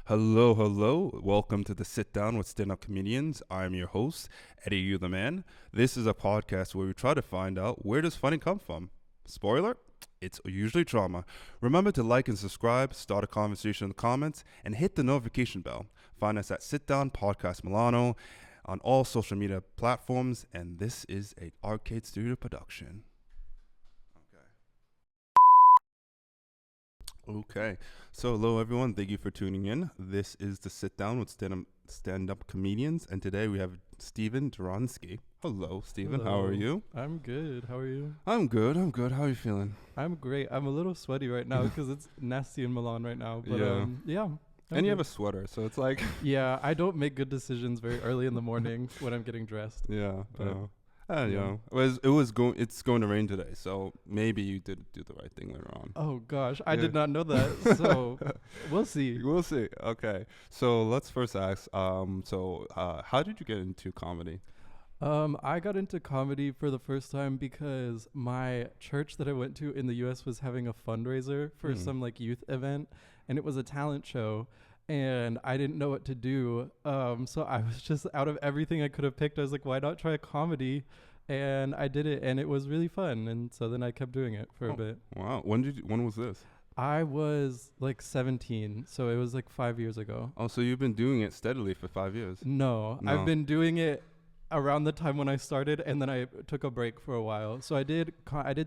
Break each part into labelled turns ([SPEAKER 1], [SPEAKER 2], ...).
[SPEAKER 1] Hello, hello. Welcome to the Sitdown with Stand-Up Comedians. I'm your host, Eddie You the Man. This is a podcast where we try to find out where does funny come from. Spoiler, it's usually trauma. Remember to like and subscribe, start a conversation in the comments, and hit the notification bell. Find us at Sitdown Podcast Milano on all social media platforms, and this is a Arcade Studio production. Okay, so hello everyone. Thank you for tuning in. This is the Sit Down with Stand-Up Comedians, and today we have Stephen Duranske. Hello, Stephen.
[SPEAKER 2] Hello.
[SPEAKER 1] How are you?
[SPEAKER 2] I'm good. How are you?
[SPEAKER 1] I'm good. How are you feeling?
[SPEAKER 2] I'm great. I'm a little sweaty right now because it's nasty in Milan right now. But
[SPEAKER 1] Yeah.
[SPEAKER 2] I'm
[SPEAKER 1] And you have
[SPEAKER 2] good.
[SPEAKER 1] a sweater, so it's like
[SPEAKER 2] Yeah, I don't make good decisions very early in the morning when I'm getting dressed.
[SPEAKER 1] yeah.
[SPEAKER 2] But,
[SPEAKER 1] You
[SPEAKER 2] yeah.
[SPEAKER 1] know, it's going to rain today, so maybe you did do the right thing later on.
[SPEAKER 2] Oh gosh, I
[SPEAKER 1] Yeah.
[SPEAKER 2] did not know that. So we'll see.
[SPEAKER 1] We'll see. Okay, so let's first ask. How did you get into comedy?
[SPEAKER 2] I got into comedy for the first time because my church that I went to in the US was having a fundraiser for some like youth event, and it was a talent show. And I didn't know what to do. So I was just out of everything I could have picked. I was like, why not try comedy? And I did it, and it was really fun. And so then I kept doing it for a bit.
[SPEAKER 1] Wow. When was this?
[SPEAKER 2] I was like 17, so it was like 5 years ago.
[SPEAKER 1] Oh, so you've been doing it steadily for 5 years.
[SPEAKER 2] No,
[SPEAKER 1] No.
[SPEAKER 2] I've been doing it around the time when I started, and then I took a break for a while. So I did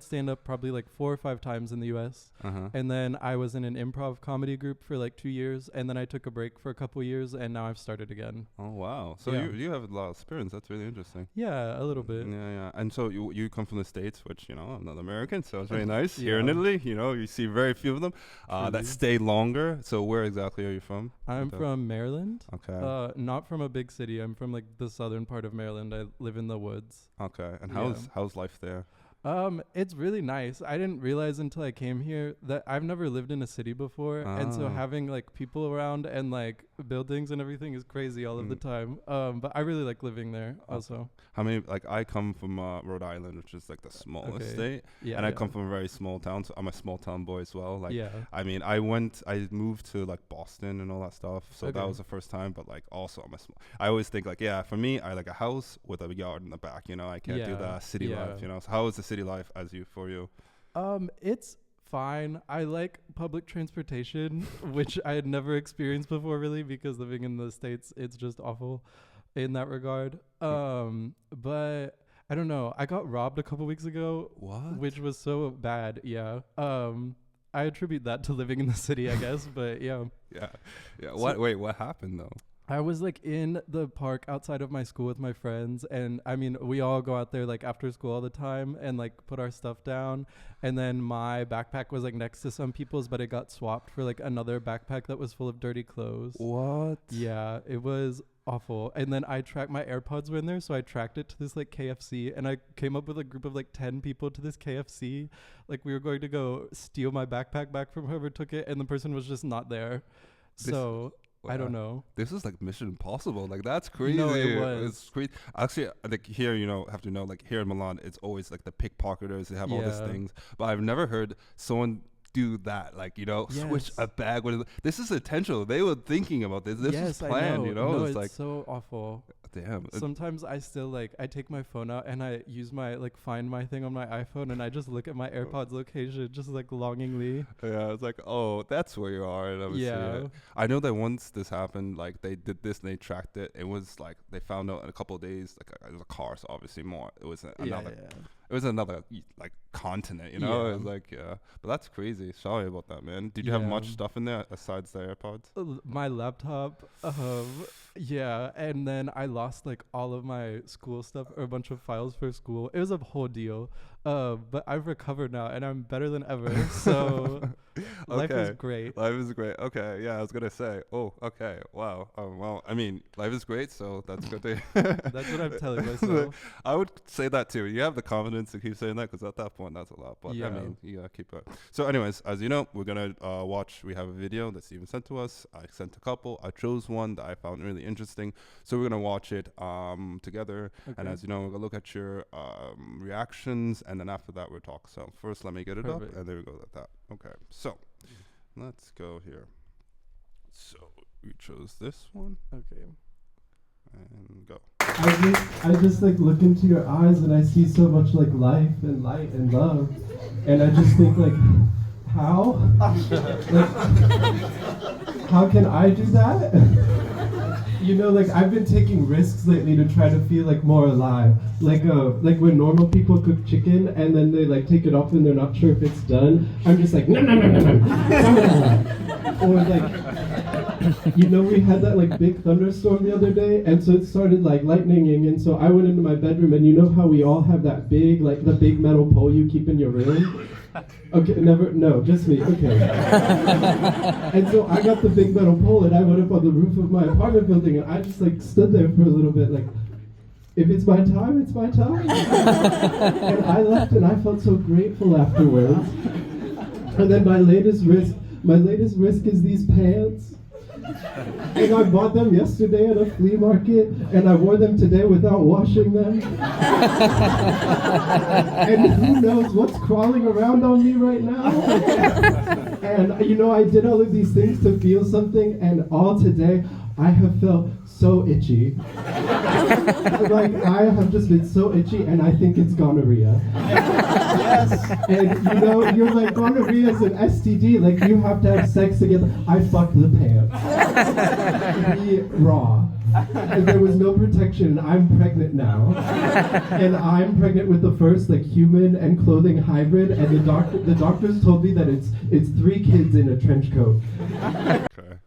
[SPEAKER 2] stand up probably like 4 or 5 times in the US.
[SPEAKER 1] Uh-huh.
[SPEAKER 2] And then I was in an improv comedy group for like 2 years, and then I took a break for a couple years, and now I've started again.
[SPEAKER 1] Oh, wow. So
[SPEAKER 2] Yeah.
[SPEAKER 1] you have a lot of experience. That's really interesting.
[SPEAKER 2] Yeah, a little bit.
[SPEAKER 1] Yeah. And so you come from the States, which, I'm not American, so it's really nice. Here in
[SPEAKER 2] Yeah.
[SPEAKER 1] Italy, you see very few of them that
[SPEAKER 2] Truly.
[SPEAKER 1] stay longer. So where exactly are you from?
[SPEAKER 2] I'm from Maryland.
[SPEAKER 1] Okay.
[SPEAKER 2] Not from a big city. I'm from like the southern part of Maryland. I live in the woods.
[SPEAKER 1] Okay. And
[SPEAKER 2] Yeah.
[SPEAKER 1] how's life there?
[SPEAKER 2] It's really nice. I didn't realize until I came here that I've never lived in a city before, and so
[SPEAKER 1] Ah.
[SPEAKER 2] having like people around and like buildings and everything is crazy all of the time. But I really like living there also.
[SPEAKER 1] How many, like, I come from Rhode Island, which is like the smallest
[SPEAKER 2] Okay.
[SPEAKER 1] state,
[SPEAKER 2] Yeah,
[SPEAKER 1] and I
[SPEAKER 2] yeah.
[SPEAKER 1] come from a very small town, so I'm a small town boy as well. Like,
[SPEAKER 2] Yeah.
[SPEAKER 1] I mean, I moved to like Boston and all that stuff, so that
[SPEAKER 2] Okay.
[SPEAKER 1] was the first time. But like, also, I always think like, yeah, for me, I like a house with a yard in the back. I can't do
[SPEAKER 2] Yeah,
[SPEAKER 1] the city
[SPEAKER 2] yeah.
[SPEAKER 1] life. So how is the city life for you?
[SPEAKER 2] It's fine. I like public transportation, which I had never experienced before really, because living in the States, it's just awful in that regard. But I don't know. I got robbed a couple weeks ago,
[SPEAKER 1] What?
[SPEAKER 2] which was so bad. Yeah. I attribute that to living in the city, I guess, but yeah.
[SPEAKER 1] Yeah.
[SPEAKER 2] So-
[SPEAKER 1] What happened though?
[SPEAKER 2] I was like in the park outside of my school with my friends, and I mean, we all go out there like after school all the time and like put our stuff down. And then my backpack was like next to some people's, but it got swapped for like another backpack that was full of dirty clothes.
[SPEAKER 1] What?
[SPEAKER 2] Yeah, it was awful. And then my AirPods were in there, so I tracked it to this like KFC, and I came up with a group of like 10 people to this KFC. Like we were going to go steal my backpack back from whoever took it, and the person was just not there. So I don't know.
[SPEAKER 1] This is like Mission Impossible. Like, that's crazy.
[SPEAKER 2] No, it was.
[SPEAKER 1] It's crazy. Actually, like here, have to know, like here in Milan, it's always like the pickpocketers. They have all these
[SPEAKER 2] Yeah.
[SPEAKER 1] things. But I've never heard someone do that. Like, switch
[SPEAKER 2] Yes.
[SPEAKER 1] a bag. This is intentional. They were thinking about this. This is
[SPEAKER 2] Yes,
[SPEAKER 1] planned,
[SPEAKER 2] I know. No,
[SPEAKER 1] It's
[SPEAKER 2] it's
[SPEAKER 1] like,
[SPEAKER 2] so awful.
[SPEAKER 1] damn.
[SPEAKER 2] Sometimes I still I take my phone out and I use my find my thing on my iPhone, and I just look at my AirPods location just like longingly.
[SPEAKER 1] Yeah, it's like, oh, that's where you are. And I was
[SPEAKER 2] Yeah.
[SPEAKER 1] I know that once this happened, like they did this and they tracked it. It was like they found out in a couple of days. Like it was a car, so obviously more. It was another. It was another like continent. It
[SPEAKER 2] Yeah.
[SPEAKER 1] was like but that's crazy. Sorry about that, man. Did you have much
[SPEAKER 2] Yeah.
[SPEAKER 1] stuff in there besides the AirPods?
[SPEAKER 2] My laptop, yeah, and then I lost like all of my school stuff or a bunch of files for school. It was a whole deal. But I've recovered now and I'm better than ever. So life is
[SPEAKER 1] Okay.
[SPEAKER 2] great.
[SPEAKER 1] Life is great. Okay, yeah, I was gonna say. Oh, okay, wow. Well, I mean, life is great, so that's good to.
[SPEAKER 2] That's what I'm telling myself.
[SPEAKER 1] I would say that too. You have the confidence to keep saying that because at that point, that's a lot. But I
[SPEAKER 2] Yeah.
[SPEAKER 1] mean, you gotta keep it. So, anyways, as you know, we're gonna watch. We have a video that Steven sent to us. I sent a couple. I chose one that I found really interesting. So we're gonna watch it together. And
[SPEAKER 2] Okay.
[SPEAKER 1] as you know, we're gonna look at your reactions, and then after that, we'll talk. So first, let me get it
[SPEAKER 2] Perfect.
[SPEAKER 1] up, and there we go. Like that. Okay. So let's go here. So We chose this one.
[SPEAKER 2] Okay.
[SPEAKER 1] And go.
[SPEAKER 3] I just like look into your eyes and I see so much like life and light and love, and I just think like, how? Like, how can I do that? You know, like I've been taking risks lately to try to feel like more alive. Like when normal people cook chicken and then they like take it off and they're not sure if it's done. I'm just like nom nom nom nom nom. Nom, nom, nom. Or like, you know, we had that like big thunderstorm the other day, and so it started like lightninging, and so I went into my bedroom, and you know how we all have that big like the big metal pole you keep in your room. Okay, no, just me, okay. And so I got the big metal pole and I went up on the roof of my apartment building and I just like stood there for a little bit like, if it's my time, it's my time. And I left and I felt so grateful afterwards. And then my latest risk is these pants. And I bought them yesterday at a flea market, and I wore them today without washing them. And who knows what's crawling around on me right now? And you know, I did all of these things to feel something, and all today, I have felt so itchy. Like, I have just been so itchy, and I think it's gonorrhea. Yes. And you know, you're like, gonorrhea is an STD, like you have to have sex together. I fucked the pants. Be raw. And there was no protection. I'm pregnant now. And I'm pregnant with the first like human and clothing hybrid, and the doctors told me that it's 3 kids in a trench coat.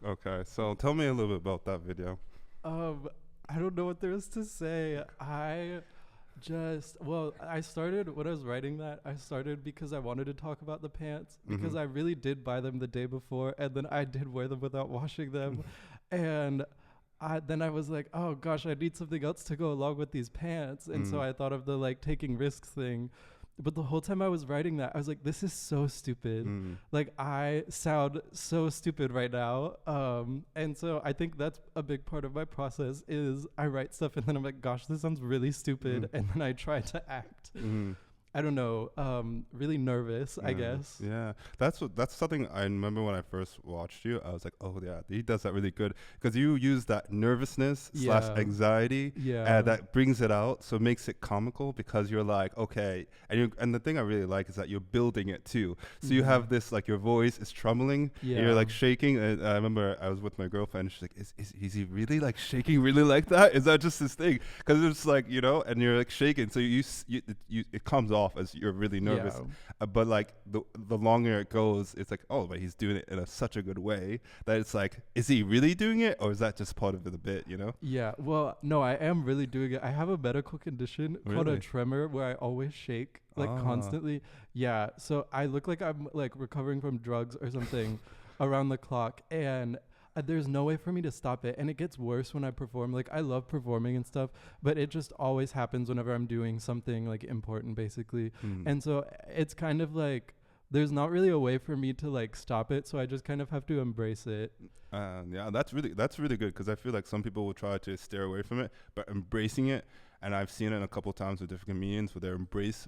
[SPEAKER 1] Okay. So tell me a little bit about that video.
[SPEAKER 2] I don't know what there is to say. I started when I was writing that. I started because I wanted to talk about the pants because I really did buy them the day before, and then I did wear them without washing them, and then I was like, oh gosh, I need something else to go along with these pants, and so I thought of the like taking risks thing. But the whole time I was writing that, I was like, this is so stupid. Like, I sound so stupid right now. And so I think that's a big part of my process is I write stuff and then I'm like, gosh, this sounds really stupid. And then I try to act. I don't know, really nervous, I guess.
[SPEAKER 1] Yeah, that's something I remember when I first watched you. I was like, oh yeah, he does that really good because you use that nervousness / anxiety, and that brings it out, so it makes it comical because you're like, okay, and the thing I really like is that you're building it too. So you have this like your voice is trembling, and you're like shaking. And I remember I was with my girlfriend, and she's like, is he really like shaking really like that? Is that just his thing? Because it's like, you know, and you're like shaking, so you it comes off as you're really nervous, but like the longer it goes, it's like, oh, but he's doing it in such a good way that it's like, is he really doing it, or is that just part of the bit, you know? Yeah,
[SPEAKER 2] well, no, I am really doing it. I have a medical condition called a tremor where I always shake like constantly. Yeah, so I look like I'm like recovering from drugs or something around the clock, and there's no way for me to stop it, and it gets worse when I perform. Like, I love performing and stuff, but it just always happens whenever I'm doing something like important, basically. And so it's kind of like there's not really a way for me to like stop it, so I just kind of have to embrace it.
[SPEAKER 1] Yeah, that's really good, because I feel like some people will try to steer away from it, but embracing it. And I've seen it a couple times with different comedians where they embrace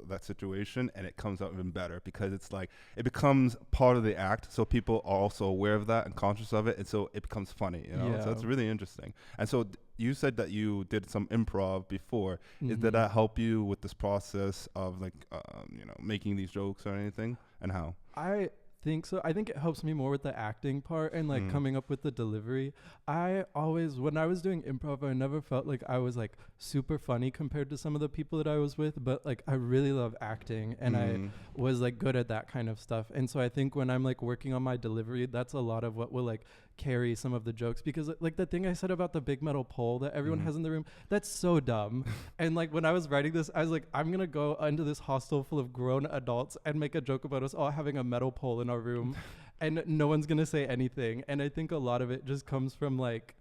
[SPEAKER 1] that situation, and it comes out even better because it's like it becomes part of the act, so people are also aware of that and conscious of it, and so it becomes funny, you know. So it's really interesting. And so you said that you did some improv before. Did that help you with this process of like you know, making these jokes or anything, and how? I
[SPEAKER 2] think so. I think it helps me more with the acting part and like coming up with the delivery. I always, when I was doing improv, I never felt like I was like super funny compared to some of the people that I was with, but like I really love acting, and I was like good at that kind of stuff. And so I think when I'm like working on my delivery, that's a lot of what will like carry some of the jokes, because like the thing I said about the big metal pole that everyone has in the room, that's so dumb. And like when I was writing this, I was like, I'm gonna go into this hostel full of grown adults and make a joke about us all having a metal pole in our room and no one's gonna say anything. And I think a lot of it just comes from like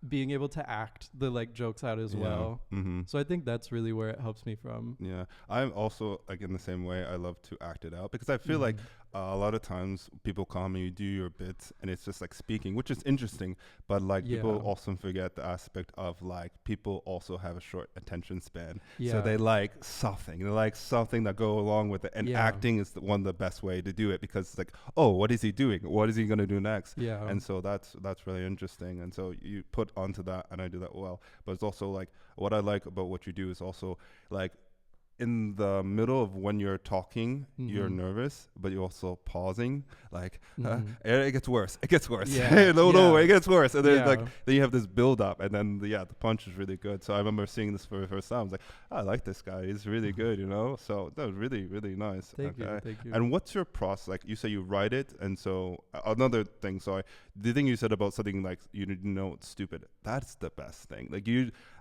[SPEAKER 2] being able to act the like jokes out as well. So I think that's really where it helps me from.
[SPEAKER 1] Yeah, I'm also like in the same way. I love to act it out because I feel like a lot of times people come and you do your bits and it's just like speaking, which is interesting, but like people
[SPEAKER 2] Yeah.
[SPEAKER 1] often forget the aspect of like people also have a short attention span.
[SPEAKER 2] Yeah.
[SPEAKER 1] So they like something that go along with it. And
[SPEAKER 2] Yeah.
[SPEAKER 1] acting is one of the best way to do it, because it's like, oh, what is he doing? What is he going to do next?
[SPEAKER 2] Yeah.
[SPEAKER 1] And so that's really interesting. And so you put onto that, and I do that well. But it's also like, what I like about what you do is also like, in the middle of when you're talking, you're
[SPEAKER 2] Mhm.
[SPEAKER 1] nervous, but you're also pausing. Like,
[SPEAKER 2] Mhm.
[SPEAKER 1] it gets worse. It gets worse.
[SPEAKER 2] Yeah.
[SPEAKER 1] No,
[SPEAKER 2] Yeah.
[SPEAKER 1] it gets worse. And then
[SPEAKER 2] Yeah.
[SPEAKER 1] like, then you have this build up, and then the punch is really good. So I remember seeing this for the first time. I was like, I like this guy. He's really good, you know. So that was really, really nice.
[SPEAKER 2] Thank you. Thank you.
[SPEAKER 1] And what's your process? Like, you say you write it, and so another thing. So the thing you said about something like you didn't know it's stupid. That's the best thing. Like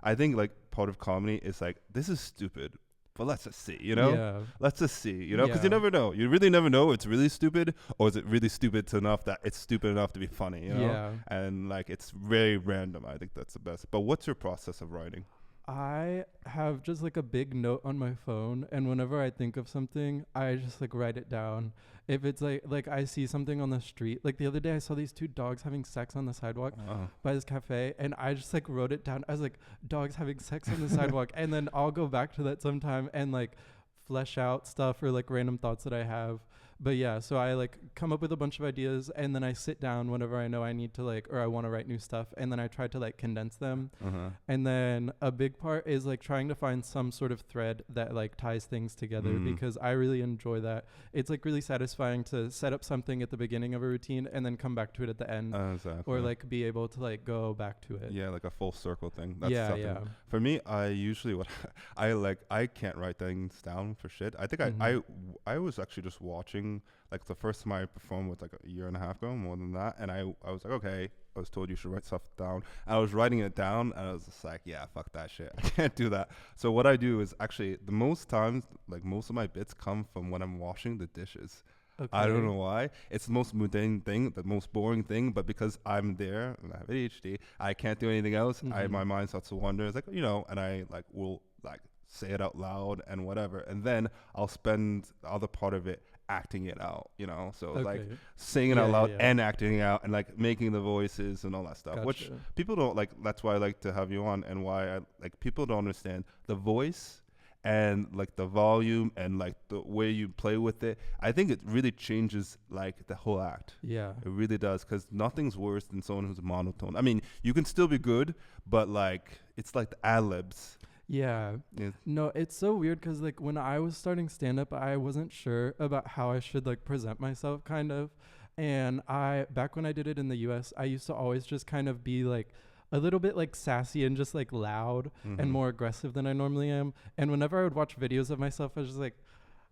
[SPEAKER 1] I think like part of comedy is like, this is stupid, but let's just see, you know?
[SPEAKER 2] Yeah.
[SPEAKER 1] Let's just see, you know? Because you
[SPEAKER 2] Yeah.
[SPEAKER 1] never know. You really never know it's really stupid, or is it really stupid enough that it's stupid enough to be funny, you know?
[SPEAKER 2] Yeah.
[SPEAKER 1] And like, it's very random. I think that's the best. But what's your process of writing?
[SPEAKER 2] I have just like a big note on my phone, and whenever I think of something, I just like write it down. If it's like I see something on the street, like the other day I saw these two dogs having sex on the sidewalk by this cafe, and I just like wrote it down. I was like, dogs having sex on the sidewalk, and then I'll go back to that sometime and like flesh out stuff or like random thoughts that I have. But yeah, so I like come up with a bunch of ideas, and then I sit down whenever I know I need to like, or I want to write new stuff, and then I try to like condense them. And then a big part is like trying to find some sort of thread that like ties things together, because I really enjoy that. It's like really satisfying to set up something at the beginning of a routine and then come back to it at the end,
[SPEAKER 1] Exactly.
[SPEAKER 2] or like be able to like go back to it.
[SPEAKER 1] Yeah, like a full circle thing. That's
[SPEAKER 2] Yeah,
[SPEAKER 1] something.
[SPEAKER 2] yeah.
[SPEAKER 1] For me, I usually I can't write things down for shit. I think I was actually just watching, like the first time I performed was like a year and a half ago, more than that, and I was like, okay, I was told you should write stuff down. I was writing it down, and I was just like, yeah, fuck that shit. I can't do that. So what I do is actually, the most times, like most of my bits come from when I'm washing the dishes.
[SPEAKER 2] Okay.
[SPEAKER 1] I don't know why. It's the most mundane thing, the most boring thing, but because I'm there and I have ADHD, I can't do anything else. My mind starts to wander. It's like, you know, and I like will like say it out loud and whatever, and then I'll spend the other part of it acting it out, you know. So it's like saying it out loud and acting it out, and like making the voices and all that stuff, which people don't like. That's why I like to have you on, and why I like, people don't understand the voice and like the volume and like the way you play with it. I think it really changes like the whole act.
[SPEAKER 2] Yeah.
[SPEAKER 1] It really does, because nothing's worse than someone who's monotone. I mean, you can still be good, but like, it's like the ad-libs.
[SPEAKER 2] Yeah. No, it's so weird because like when I was starting stand-up, I wasn't sure about how I should like present myself, kind of. And back when I did it in the US, I used to always just kind of be like a little bit like sassy and just like loud and more aggressive than I normally am. And whenever I would watch videos of myself, I was just like,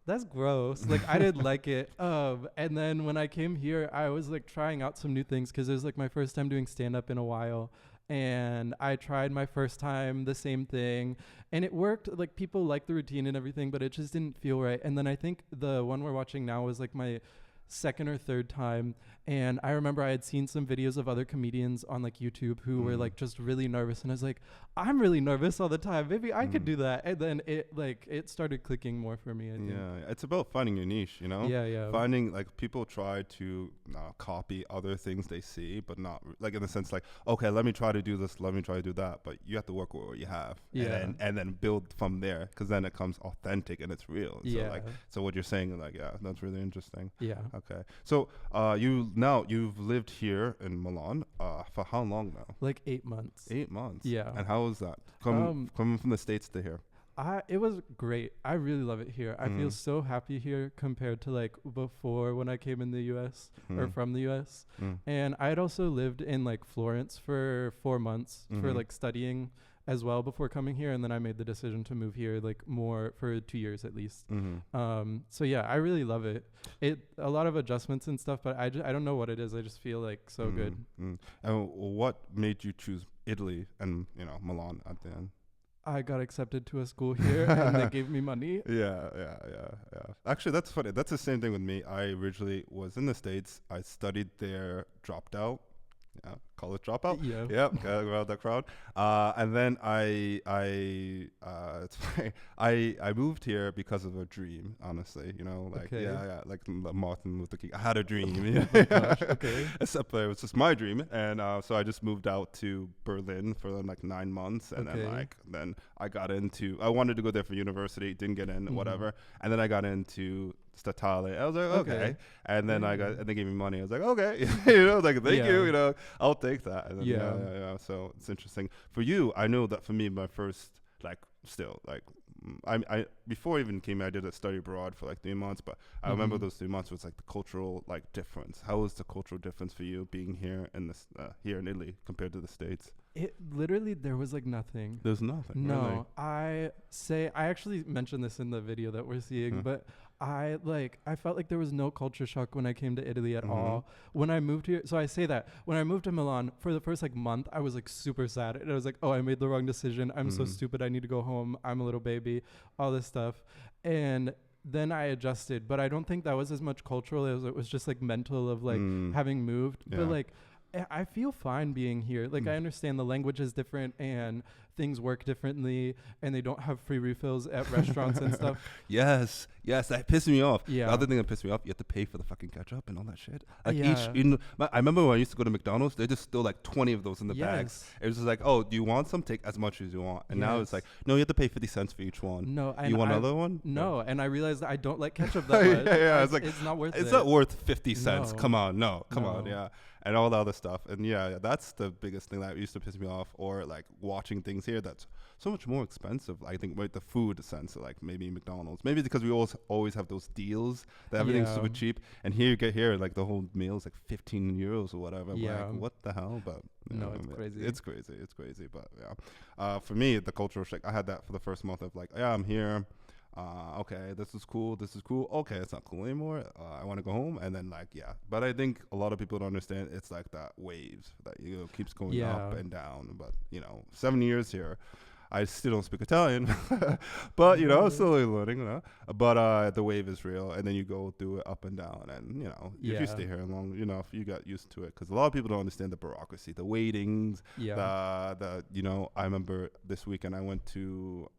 [SPEAKER 2] that's gross. Like, I didn't like it. And then when I came here, I was like trying out some new things because it was like my first time doing stand-up in a while. And I tried my first time the same thing, and it worked. Like, people liked the routine and everything, but it just didn't feel right. And then I think the one we're watching now was like my second or third time, and I remember I had seen some videos of other comedians on like YouTube who were like just really nervous, and I was like, I'm really nervous all the time, maybe I could do that. And then it started clicking more for me, I think.
[SPEAKER 1] Yeah, it's about finding your niche, you know.
[SPEAKER 2] Yeah.
[SPEAKER 1] Finding, like, people try to copy other things they see, but not like in the sense like, okay, let me try to do this, let me try to do that, but you have to work with what you have, and then build from there, because then it comes authentic and it's real. So like, so what you're saying, like, yeah, that's really interesting. Okay, so you've lived here in Milan for how long now?
[SPEAKER 2] Like 8 months.
[SPEAKER 1] 8 months.
[SPEAKER 2] Yeah.
[SPEAKER 1] And how was that coming from the States to here?
[SPEAKER 2] It was great. I really love it here. I feel so happy here compared to like before when I came in the US or from the US. And I had also lived in like Florence for 4 months for like studying as well before coming here, and then I made the decision to move here like more for 2 years at least. So yeah, I really love it. A lot of adjustments and stuff, but I don't know what it is. I just feel like so good.
[SPEAKER 1] And what made you choose Italy and Milan at the end?
[SPEAKER 2] I got accepted to a school here and they gave me money.
[SPEAKER 1] Yeah. Actually, that's funny. That's the same thing with me. I originally was in the States. I studied there, dropped out, Yeah, college dropout.
[SPEAKER 2] Yeah.
[SPEAKER 1] Yep, got around that crowd. And then it's funny. I moved here because of a dream. Honestly, like
[SPEAKER 2] Okay.
[SPEAKER 1] like Martin Luther King. I had a dream.
[SPEAKER 2] Oh my gosh, okay.
[SPEAKER 1] Except it was just my dream, and so I just moved out to Berlin for like 9 months, and
[SPEAKER 2] Okay.
[SPEAKER 1] then I got into. I wanted to go there for university, didn't get in,
[SPEAKER 2] Mhm.
[SPEAKER 1] whatever, and then I got into Statale. I was like, okay.
[SPEAKER 2] Okay.
[SPEAKER 1] And then
[SPEAKER 2] Yeah.
[SPEAKER 1] and they gave me money. I was like, okay, like thank
[SPEAKER 2] Yeah.
[SPEAKER 1] you, I'll take that. And then,
[SPEAKER 2] Yeah.
[SPEAKER 1] yeah. So it's interesting for you. I know that for me, my first still I before I even came here, I did a study abroad for like 3 months, but I remember
[SPEAKER 2] Mhm.
[SPEAKER 1] those 3 months was like the cultural difference. How was the cultural difference for you being here in this here in Italy compared to the States?
[SPEAKER 2] It literally, there was like nothing.
[SPEAKER 1] There's nothing.
[SPEAKER 2] No,
[SPEAKER 1] Really.
[SPEAKER 2] I actually mentioned this in the video that we're seeing,
[SPEAKER 1] Hmm.
[SPEAKER 2] but I felt like there was no culture shock when I came to Italy at
[SPEAKER 1] Mhm.
[SPEAKER 2] all. When I moved here, so I say that when I moved to Milan for the first like month, I was like super sad. And I was like, oh, I made the wrong decision. I'm so
[SPEAKER 1] Mhm.
[SPEAKER 2] stupid. I need to go home. I'm a little baby, all this stuff. And then I adjusted, but I don't think that was as much cultural as it was just like mental of like
[SPEAKER 1] Mm.
[SPEAKER 2] having moved.
[SPEAKER 1] Yeah.
[SPEAKER 2] But like, I feel fine being here. Like, I
[SPEAKER 1] Mm.
[SPEAKER 2] understand the language is different and things work differently, and they don't have free refills at restaurants and stuff.
[SPEAKER 1] Yes, that pissed me off.
[SPEAKER 2] Yeah.
[SPEAKER 1] The other thing that pissed me off, you have to pay for the fucking ketchup and all that shit. Like
[SPEAKER 2] Yeah.
[SPEAKER 1] I remember when I used to go to McDonald's, they just still like 20 of those in the bags.
[SPEAKER 2] Yes.
[SPEAKER 1] It was just like, oh, do you want some? Take as much as you want. And now it's
[SPEAKER 2] Yes.
[SPEAKER 1] like, no, you have to pay 50 cents for each one.
[SPEAKER 2] No, and
[SPEAKER 1] You want
[SPEAKER 2] I-
[SPEAKER 1] another one?
[SPEAKER 2] No, and I realized that I don't like ketchup that
[SPEAKER 1] Yeah,
[SPEAKER 2] much.
[SPEAKER 1] yeah,
[SPEAKER 2] It's,
[SPEAKER 1] it's like,
[SPEAKER 2] it's not worth it.
[SPEAKER 1] It's not worth 50 cents.
[SPEAKER 2] No.
[SPEAKER 1] Come on, no, come on,
[SPEAKER 2] No.
[SPEAKER 1] yeah. And all the other stuff. And yeah, that's the biggest thing that used to piss me off. Or like watching things here that's so much more expensive. I think with the food sense, like maybe McDonald's. Maybe because we always have those deals that everything's
[SPEAKER 2] Yeah.
[SPEAKER 1] super cheap. And here you get here, like the whole meal is like 15 euros or whatever. I'm
[SPEAKER 2] Yeah.
[SPEAKER 1] like, what the hell? But
[SPEAKER 2] No, it's crazy.
[SPEAKER 1] It's crazy. But yeah. For me, the cultural shock, I had that for the first month of like, yeah, I'm here. Okay, this is cool. Okay, it's not cool anymore. I want to go home. And then but I think a lot of people don't understand. It's like that waves that keeps going
[SPEAKER 2] Yeah.
[SPEAKER 1] up and down. But 7 years here, I still don't speak Italian, but I'm slowly learning. But the wave is real, and then you go through it up and down, and if you
[SPEAKER 2] Yeah.
[SPEAKER 1] stay here long enough, you got used to it. Because a lot of people don't understand the bureaucracy, the waitings,
[SPEAKER 2] Yeah.
[SPEAKER 1] I remember this weekend I went to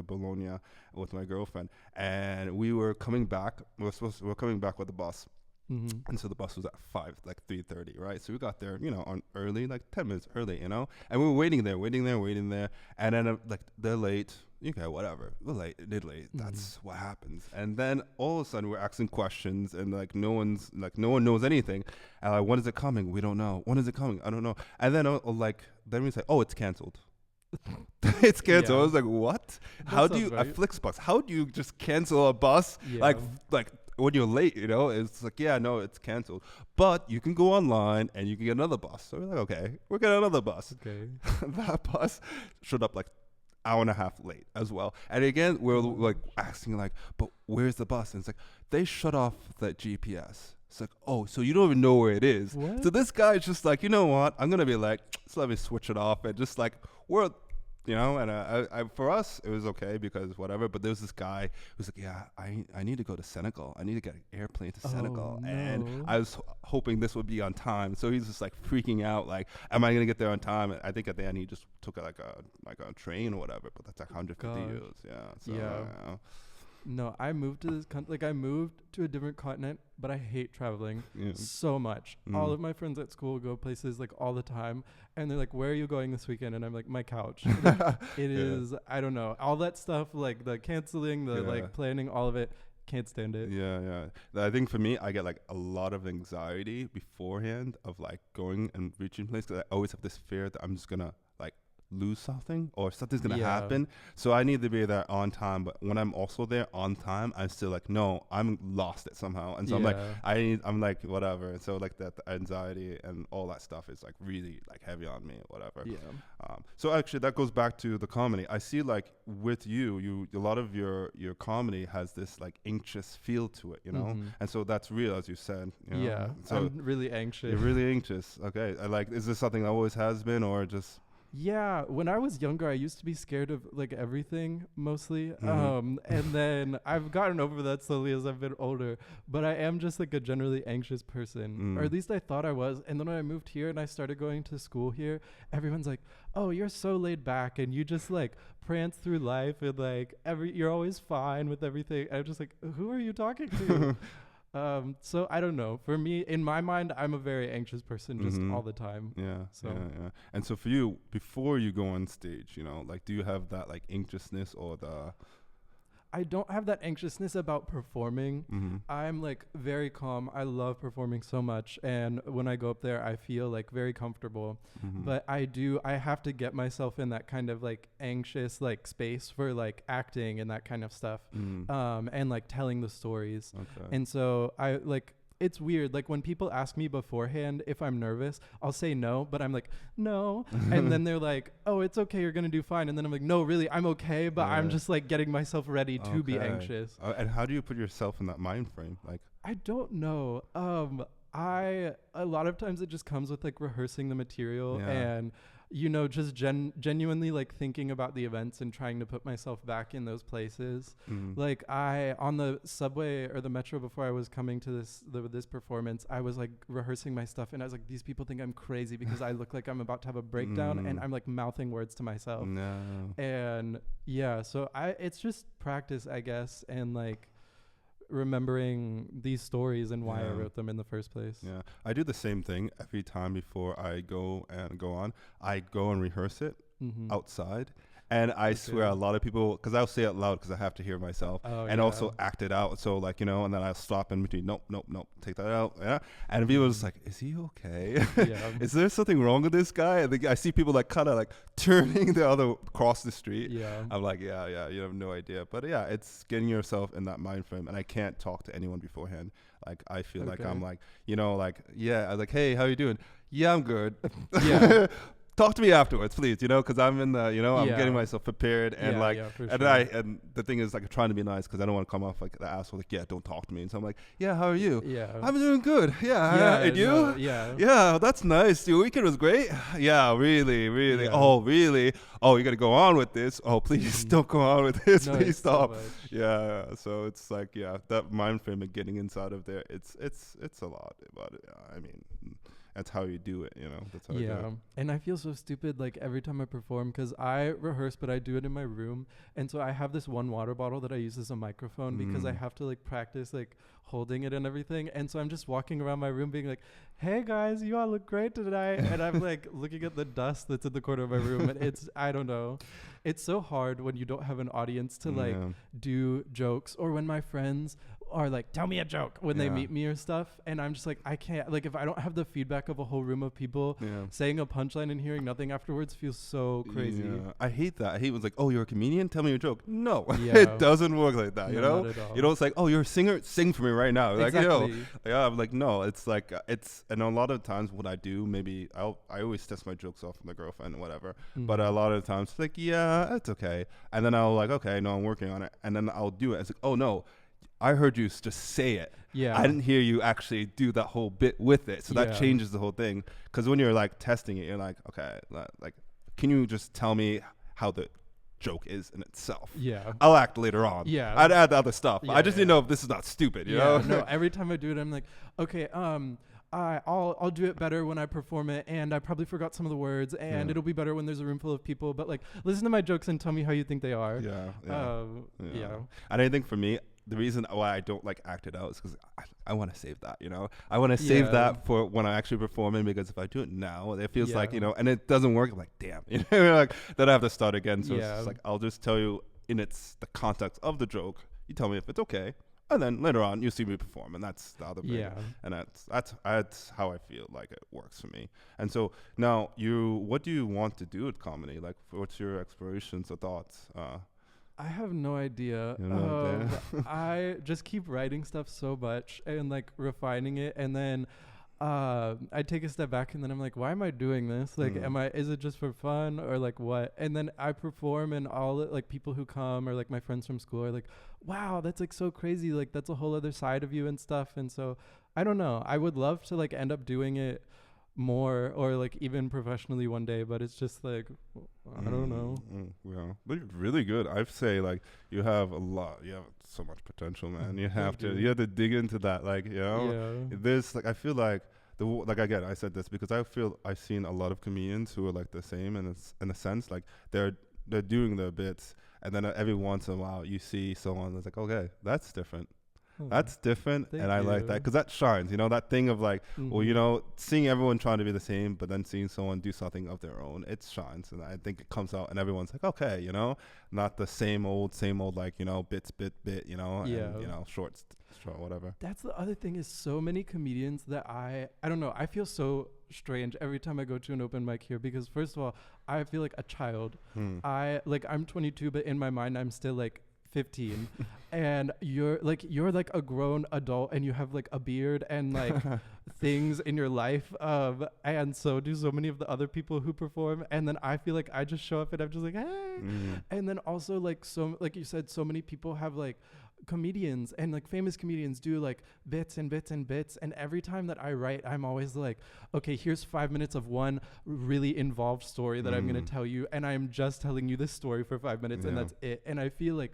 [SPEAKER 1] Bologna with my girlfriend, and we were coming back. We were coming back with the bus.
[SPEAKER 2] Mm-hmm.
[SPEAKER 1] And so the bus was at 3:30, right? So we got there, on early, like 10 minutes early, and we were waiting there, and then they're late. Okay, whatever. We're late. They're late. That's what happens. And then all of a sudden we're asking questions, and no one knows anything. And when is it coming? We don't know. When is it coming? I don't know. And then then we say, oh, it's canceled. It's canceled.
[SPEAKER 2] Yeah.
[SPEAKER 1] I was like, what? How do
[SPEAKER 2] sounds
[SPEAKER 1] you
[SPEAKER 2] right.
[SPEAKER 1] a Flixbus? How do you just cancel a bus?
[SPEAKER 2] Yeah.
[SPEAKER 1] Like when you're late, it's like, yeah, no, it's canceled. But you can go online and you can get another bus. So we're like, okay, we're getting another bus.
[SPEAKER 2] Okay.
[SPEAKER 1] That bus showed up like hour and a half late as well. And again, we're like asking but where's the bus? And it's like, they shut off the GPS. It's like, oh, so you don't even know where it is.
[SPEAKER 2] What?
[SPEAKER 1] So this guy's just like, you know what? I'm going to be like, so let me switch it off. And just like, we're, and I for us, it was okay because whatever. But there was this guy who's like, yeah, I need to go to Senegal. I need to get an airplane to Senegal. And
[SPEAKER 2] no.
[SPEAKER 1] I was hoping this would be on time. So he's just like freaking out, like, am I going to get there on time? And I think at the end he just took like a train or whatever. But that's like 150
[SPEAKER 2] Gosh.
[SPEAKER 1] euros. Yeah. So,
[SPEAKER 2] Yeah. No, I moved to this country. Like, I moved to a different continent, but I hate traveling
[SPEAKER 1] Yeah.
[SPEAKER 2] so much.
[SPEAKER 1] Mm.
[SPEAKER 2] All of my friends at school go places like all the time, and they're like, "Where are you going this weekend?" And I'm like, "My couch." It is. I don't know, all that stuff, like the canceling, the
[SPEAKER 1] Yeah.
[SPEAKER 2] like planning, all of it. Can't stand it.
[SPEAKER 1] Yeah. I think for me, I get like a lot of anxiety beforehand of like going and reaching places. 'Cause I always have this fear that I'm just gonna like lose something or something's gonna
[SPEAKER 2] Yeah.
[SPEAKER 1] happen. So I need to be there on time. But when I'm also there on time, I'm still like, no, I'm lost it somehow. And so
[SPEAKER 2] Yeah.
[SPEAKER 1] I'm like whatever. And so like that the anxiety and all that stuff is like really like heavy on me, whatever.
[SPEAKER 2] Yeah.
[SPEAKER 1] So actually that goes back to the comedy. I see like with you a lot of your comedy has this like anxious feel to it,
[SPEAKER 2] Mhm.
[SPEAKER 1] and so that's real, as you said.
[SPEAKER 2] Yeah.
[SPEAKER 1] So
[SPEAKER 2] I'm really anxious.
[SPEAKER 1] you're really anxious. Okay. Is this something that always has been, or just?
[SPEAKER 2] Yeah, when I was younger, I used to be scared of like everything mostly.
[SPEAKER 1] Mhm.
[SPEAKER 2] And then I've gotten over that slowly as I've been older. But I am just like a generally anxious person, or at least I thought I was. And then when I moved here and I started going to school here, everyone's like, "Oh, you're so laid back, and you just like prance through life, and like you're always fine with everything." And I'm just like, "Who are you talking to?" So I don't know. For me, in my mind, I'm a very anxious person just all the time.
[SPEAKER 1] Yeah.
[SPEAKER 2] So
[SPEAKER 1] Yeah. And so for you, before you go on stage, like, do you have that like anxiousness or the?
[SPEAKER 2] I don't have that anxiousness about performing. I'm like very calm. I love performing so much. And when I go up there, I feel like very comfortable. But I have to get myself in that kind of like anxious like space for like acting and that kind of stuff. And like telling the stories.
[SPEAKER 1] Okay.
[SPEAKER 2] And so I like, it's weird. Like when people ask me beforehand if I'm nervous, I'll say no, but I'm like, no. And then they're like, oh, it's okay. You're going to do fine. And then I'm like, no, really, I'm okay. But I'm just like getting myself ready to be anxious.
[SPEAKER 1] And how do you put yourself in that mind frame? Like,
[SPEAKER 2] I don't know. A lot of times it just comes with like rehearsing the material and, just genuinely like thinking about the events and trying to put myself back in those places. Like on the subway or the metro before I was coming to this performance, I was like rehearsing my stuff and I was like, these people think I'm crazy because I look like I'm about to have a breakdown and I'm like mouthing words to myself.
[SPEAKER 1] No.
[SPEAKER 2] And yeah, so it's just practice, I guess, and like remembering these stories and why I wrote them in the first place.
[SPEAKER 1] Yeah, I do the same thing every time before I go on. I go and rehearse it outside. And I swear a lot of people, because I'll say it loud because I have to hear myself and also act it out. So like, and then I'll stop in between. Nope, take that out. Yeah. And people are just like, is he okay? Is there something wrong with this guy? And I see people like kind of like turning the other across the street. Yeah. I'm like, yeah, you have no idea. But yeah, it's getting yourself in that mind frame. And I can't talk to anyone beforehand. Like I feel like I'm like, I was like, hey, how you doing? Yeah, I'm good. Yeah. Talk to me afterwards, please, because I'm in the, I'm getting myself prepared and and the thing is like trying to be nice because I don't want to come off like the asshole, like, yeah, don't talk to me. And so I'm like, yeah, how are you? Yeah. I'm doing good. Yeah. And you? No, yeah, that's nice. Your weekend was great. Yeah, really. Yeah. Oh, really? Oh, you got to go on with this. Oh, please don't go on with this. No, please stop. So yeah. So it's like, that mind frame of getting inside of there, it's a lot. But I mean, that's how you do it, That's how you do it.
[SPEAKER 2] And I feel so stupid like every time I perform because I rehearse, but I do it in my room. And so I have this one water bottle that I use as a microphone because I have to like practice like holding it and everything. And so I'm just walking around my room being like, hey guys, you all look great tonight. And I'm like looking at the dust that's in the corner of my room. And I don't know. It's so hard when you don't have an audience to like do jokes, or when my friends are like, tell me a joke when they meet me or stuff. And I'm just like, I can't, like if I don't have the feedback of a whole room of people saying a punchline and hearing nothing afterwards feels so crazy. Yeah.
[SPEAKER 1] I hate that. I hate it was like, oh, you're a comedian? Tell me your joke. No, it doesn't work like that,
[SPEAKER 2] Not at all.
[SPEAKER 1] It's like, oh, you're a singer? Sing for me right now.
[SPEAKER 2] Exactly.
[SPEAKER 1] Like, I'm like, no, it's like, and a lot of times what I do, maybe I always test my jokes off with my girlfriend and whatever. But a lot of times it's like, yeah, it's okay. And then I'll like, okay, no, I'm working on it. And then I'll do it. It's like, oh no, I heard you just say it. Yeah. I didn't hear you actually do that whole bit with it. So that changes the whole thing. Because when you're like testing it, you're like, okay, like, can you just tell me how the joke is in itself? Yeah. I'll act later on. Yeah. I'd add the other stuff. I just need to know if this is not stupid, you know?
[SPEAKER 2] No, every time I do it, I'm like, okay, I'll do it better when I perform it, and I probably forgot some of the words, and it'll be better when there's a room full of people. But like, listen to my jokes and tell me how you think they are.
[SPEAKER 1] Yeah. And I think for me, the reason why I don't like act it out is because I want to save that, I want to save that for when I actually perform it, because if I do it now, it feels like, and it doesn't work, I'm like, damn, like then I have to start again. So it's just like, I'll just tell you the context of the joke. You tell me if it's okay. And then later on, you see me perform, and that's the other thing. Yeah. And that's how I feel like it works for me. And so now, what do you want to do with comedy? Like, what's your explorations or thoughts?
[SPEAKER 2] I have no idea. I just keep writing stuff so much and like refining it, and then I take a step back, and then I'm like, why am I doing this? Like, is it just for fun, or like what? And then I perform, and all like people who come, or like my friends from school, are like, wow, that's like so crazy. Like, that's a whole other side of you and stuff. And so I don't know. I would love to like end up doing it more, or like even professionally one day, but it's just like I don't know.
[SPEAKER 1] Yeah, but you're really good. I'd say like you have so much potential, man. You have to dig into that, like, you know.
[SPEAKER 2] Yeah.
[SPEAKER 1] There's like, I feel like like again, I said this because I feel I've seen a lot of comedians who are like the same in a sense, like they're doing their bits, and then every once in a while you see someone that's like, okay, that's different. That's different, and I like that because that shines, you know, that thing of like, well, you know, seeing everyone trying to be the same, but then seeing someone do something of their own, it shines, and I think it comes out, and everyone's like, okay, you know, not the same old, like, you know, bit, you know, and, you know, short, whatever.
[SPEAKER 2] That's the other thing is so many comedians that I don't know, I feel so strange every time I go to an open mic here because first of all, I feel like a child. I'm 22, but in my mind, I'm still like 15 and you're like a grown adult and you have like a beard and like things in your life and so do so many of the other people who perform, and then I feel like I just show up and I'm just like, hey. And then also like, so like you said, so many people have like comedians and like famous comedians do like bits and bits and bits, and every time that I write, I'm always like, okay, here's 5 minutes of one really involved story that I'm going to tell you, and I'm just telling you this story for 5 minutes and that's it. And I feel like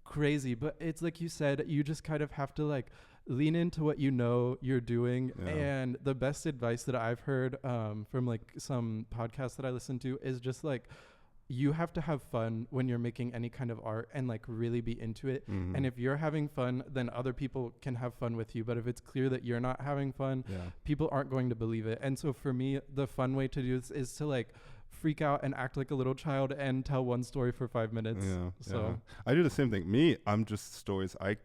[SPEAKER 2] crazy, but it's like you said, you just kind of have to like lean into what you know you're doing. And the best advice that I've heard from like some podcasts that I listen to is just like, you have to have fun when you're making any kind of art and like really be into it. And if you're having fun, then other people can have fun with you. But if it's clear that you're not having fun, people aren't going to believe it. And so for me, the fun way to do this is to like freak out and act like a little child and tell one story for 5 minutes.
[SPEAKER 1] I do the same thing. Me, I'm just stories. I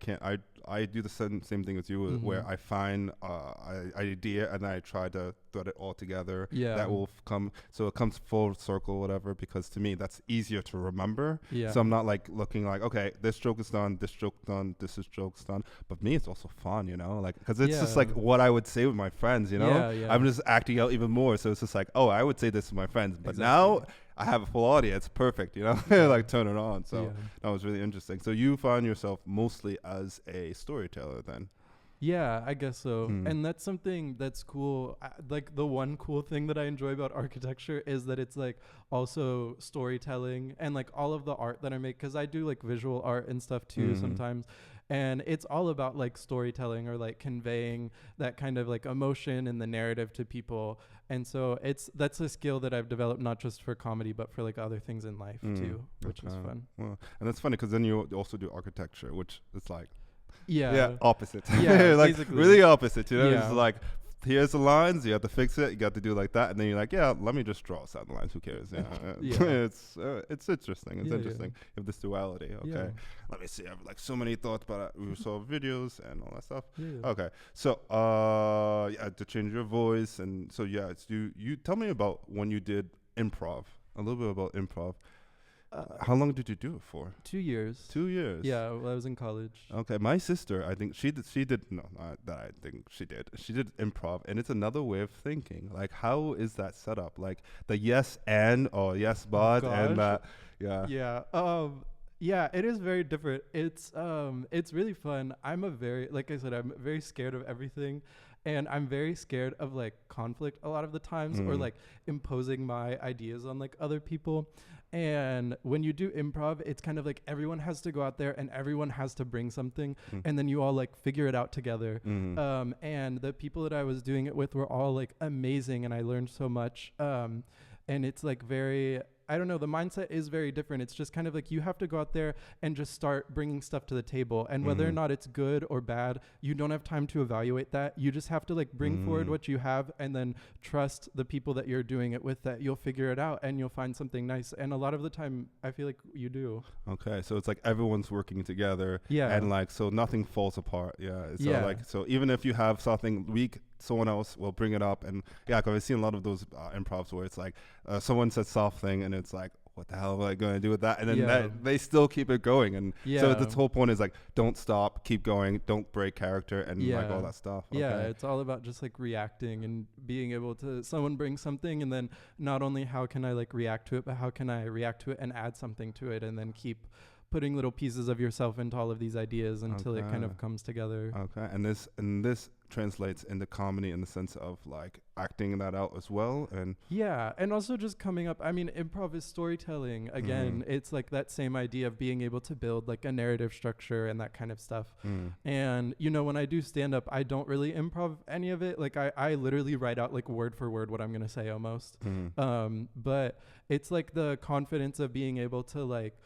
[SPEAKER 1] do the same thing as you, where I find an idea and I try to thread it all together. That will come, so it comes full circle, whatever, because to me that's easier to remember. So I'm not like looking like, okay, this joke is done, this joke's done, this joke's done. But me, it's also fun, you know, like, because it's just like what I would say with my friends, you know. I'm just acting out even more, so it's just like, oh, I would say this to my friends, but now I have a full audience, perfect, you know. Like turn it on. So that was really interesting. So you find yourself mostly as a storyteller then?
[SPEAKER 2] Yeah, I guess so. And that's something that's cool. Like the one cool thing that I enjoy about architecture is that it's like also storytelling and like all of the art that I make, because I do like visual art and stuff too sometimes. And it's all about like storytelling or like conveying that kind of like emotion and the narrative to people. And so that's a skill that I've developed not just for comedy, but for like other things in life too, which is fun.
[SPEAKER 1] Well, and that's funny because then you also do architecture, which is like, opposite. Like basically. Really opposite, you know. It's like, here's the lines, you have to fix it, you got to do like that, and then you're like, let me just draw some lines, who cares? It's interesting. It's interesting. You have this duality. Okay, let me see, I have like so many thoughts, but we saw videos and all that stuff. Okay, so to change your voice, and so it's you tell me about when you did improv, a little bit about improv. How long did you do it for?
[SPEAKER 2] 2 years.
[SPEAKER 1] 2 years.
[SPEAKER 2] Yeah, well, I was in college.
[SPEAKER 1] Okay, my sister, I think she did improv, and it's another way of thinking. Like, how is that set up? Like the yes and or yes but and that.
[SPEAKER 2] Yeah, it is very different. It's really fun. I'm very scared of everything. And I'm very scared of like conflict a lot of the times, or like imposing my ideas on like other people. And when you do improv, it's kind of like everyone has to go out there and everyone has to bring something, and then you all like figure it out together. And the people that I was doing it with were all like amazing, and I learned so much. And it's like very, I don't know, the mindset is very different. It's just kind of like you have to go out there and just start bringing stuff to the table, and whether or not it's good or bad, you don't have time to evaluate that. You just have to like bring forward what you have, and then trust the people that you're doing it with that you'll figure it out and you'll find something nice. And a lot of the time I feel like you do. Okay,
[SPEAKER 1] so it's like everyone's working together, and like, so nothing falls apart. So even if you have something weak, someone else will bring it up. And because I've seen a lot of those improvs where it's like someone says something and it's like, what the hell am I going to do with that? And then they still keep it going. And so the whole point is like, don't stop, keep going, don't break character, and like all that stuff.
[SPEAKER 2] It's all about just like reacting and being able to, someone brings something, and then not only how can I like react to it, but how can I react to it and add something to it, and then keep putting little pieces of yourself into all of these ideas until it kind of comes together.
[SPEAKER 1] Okay, and this translates into comedy in the sense of like acting that out as well. And
[SPEAKER 2] Yeah, and also just coming up. I mean, improv is storytelling. Again, it's like that same idea of being able to build like a narrative structure and that kind of stuff. And you know, when I do stand up, I don't really improv any of it. Like I literally write out like word for word what I'm gonna say almost. But it's like the confidence of being able to like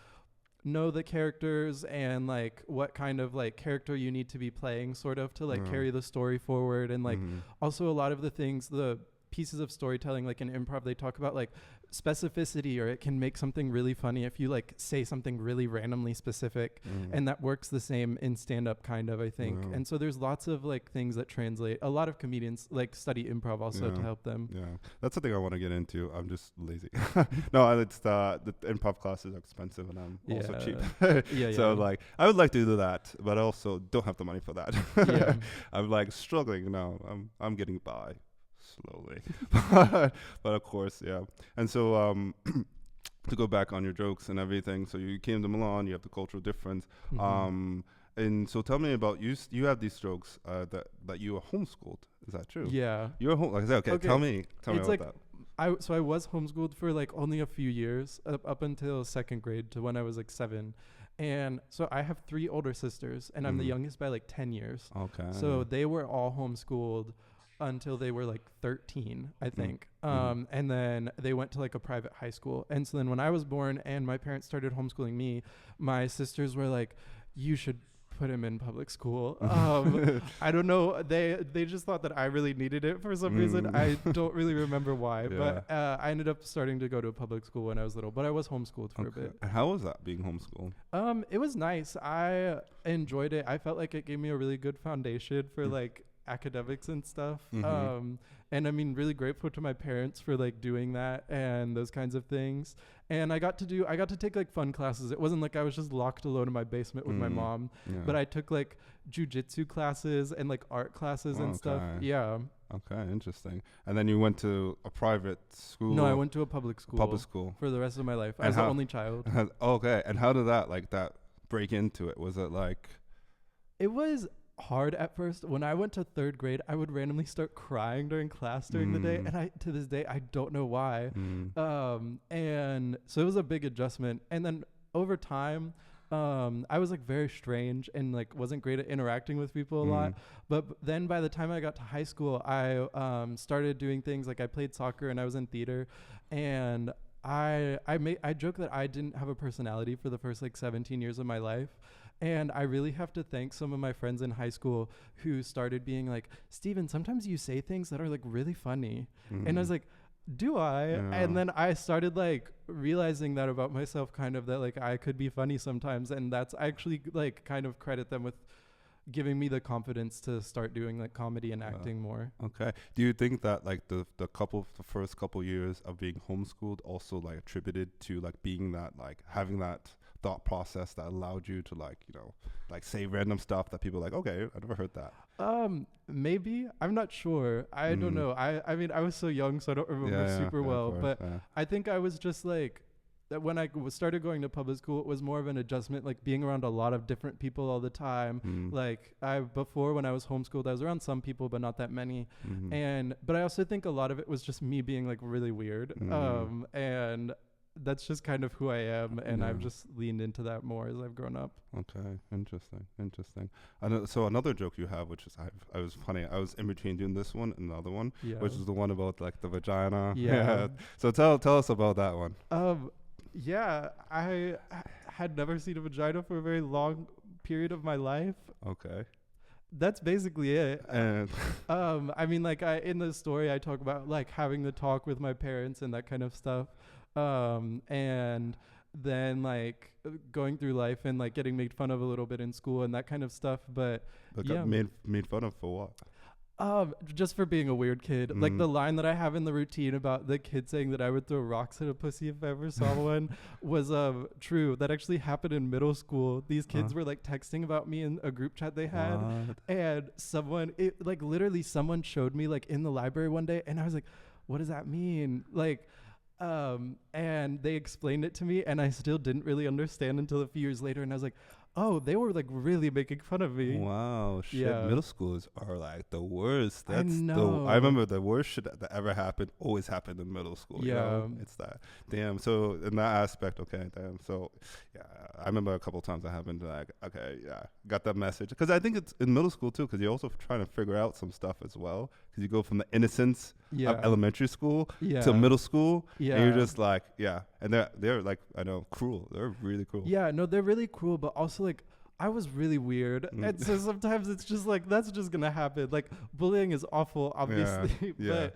[SPEAKER 2] know the characters and like what kind of like character you need to be playing sort of to like carry the story forward. And like also a lot of the things, the pieces of storytelling like in improv, they talk about like specificity, or it can make something really funny if you like say something really randomly specific. And that works the same in stand-up kind of, I think. And so there's lots of like things that translate. A lot of comedians like study improv also to help them.
[SPEAKER 1] That's the thing I want to get into. I'm just lazy. No, it's the improv classes are expensive, and I'm also cheap. So like I would like to do that, but I also don't have the money for that. I'm like struggling now. I'm getting by slowly. But of course, and so to go back on your jokes and everything, so you came to Milan, you have the cultural difference, and so tell me about you have these jokes that you were homeschooled. Is that true? You were like I said, okay, tell me about
[SPEAKER 2] like
[SPEAKER 1] that.
[SPEAKER 2] I was homeschooled for like only a few years, up until second grade, to when I was like 7. And so I have 3 older sisters, and I'm the youngest by like 10 years.
[SPEAKER 1] Okay.
[SPEAKER 2] So they were all homeschooled until they were like 13, I think. And then they went to like a private high school. And so then when I was born and my parents started homeschooling me, my sisters were like, you should put him in public school. I don't know. They just thought that I really needed it for some reason. I don't really remember why. But I ended up starting to go to a public school when I was little. But I was homeschooled for a bit.
[SPEAKER 1] And how was that, being homeschooled?
[SPEAKER 2] It was nice. I enjoyed it. I felt like it gave me a really good foundation for like academics and stuff. And I mean, really grateful to my parents for like doing that and those kinds of things. And I got to take like fun classes. It wasn't like I was just locked alone in my basement with my mom, but I took like jujitsu classes and like art classes and stuff.
[SPEAKER 1] Okay, interesting. And then you went to a private school?
[SPEAKER 2] No, I went to a public school for the rest of my life. I was the only child.
[SPEAKER 1] Okay, and how did that break into it? Was it like? It
[SPEAKER 2] was hard at first. When I went to 3rd grade, I would randomly start crying during class during the day, and to this day I don't know why. And so it was a big adjustment. And then over time, I was like very strange and like wasn't great at interacting with people a lot. But then by the time I got to high school, I started doing things like I played soccer and I was in theater, and I joke that I didn't have a personality for the first like 17 years of my life. And I really have to thank some of my friends in high school who started being like, Stephen, sometimes you say things that are like really funny. And I was like, do I? And then I started like realizing that about myself, kind of, that like I could be funny sometimes. And that's actually like kind of credit them with giving me the confidence to start doing like comedy and acting more.
[SPEAKER 1] Okay. Do you think that like the first couple years of being homeschooled also like attributed to like being that, like having that thought process that allowed you to like, you know, like say random stuff that people are like, okay, I never heard that?
[SPEAKER 2] Maybe. I'm not sure. I don't know. I mean, I was so young, so I don't remember super well. But I think I was just like, that when I started going to public school, it was more of an adjustment, like being around a lot of different people all the time. Like before when I was homeschooled, I was around some people, but not that many. But I also think a lot of it was just me being like really weird. And that's just kind of who I am, and I've just leaned into that more as I've grown up.
[SPEAKER 1] Okay, interesting. So another joke you have, which is I was funny. I was in between doing this one and the other one, which is the one about like the vagina. So tell us about that one.
[SPEAKER 2] I had never seen a vagina for a very long period of my life.
[SPEAKER 1] Okay.
[SPEAKER 2] That's basically it. And I mean, like in the story, I talk about like having the talk with my parents and that kind of stuff. And then like going through life and like getting made fun of a little bit in school and that kind of stuff. But
[SPEAKER 1] made fun of for what?
[SPEAKER 2] Just for being a weird kid. Like the line that I have in the routine about the kid saying that I would throw rocks at a pussy if I ever saw one was true. That actually happened in middle school. These kids were like texting about me in a group chat they had. And someone showed me like in the library one day, and I was like, what does that mean? Like, and they explained it to me, and I still didn't really understand until a few years later. And I was like, oh, they were like really making fun of me.
[SPEAKER 1] Wow, shit.
[SPEAKER 2] Yeah.
[SPEAKER 1] Middle schools are like the worst.
[SPEAKER 2] I
[SPEAKER 1] That's
[SPEAKER 2] know.
[SPEAKER 1] I remember the worst shit that ever happened always happened in middle school. You know?
[SPEAKER 2] Yeah.
[SPEAKER 1] It's that. Damn. So in that aspect, okay, damn. So yeah, I remember a couple times that happened. Like, okay, yeah, got that message. Because I think it's in middle school too. Because you're also trying to figure out some stuff as well. Because you go from the innocence
[SPEAKER 2] Yeah.
[SPEAKER 1] of elementary school
[SPEAKER 2] Yeah.
[SPEAKER 1] to middle school,
[SPEAKER 2] Yeah.
[SPEAKER 1] and you're just like, yeah, and they're like, I know, cruel. They're really cruel.
[SPEAKER 2] Yeah, no, they're really cruel, but also like I was really weird.
[SPEAKER 1] Mm.
[SPEAKER 2] And so sometimes it's just like that's just gonna happen. Like bullying is awful, obviously.
[SPEAKER 1] Yeah.
[SPEAKER 2] But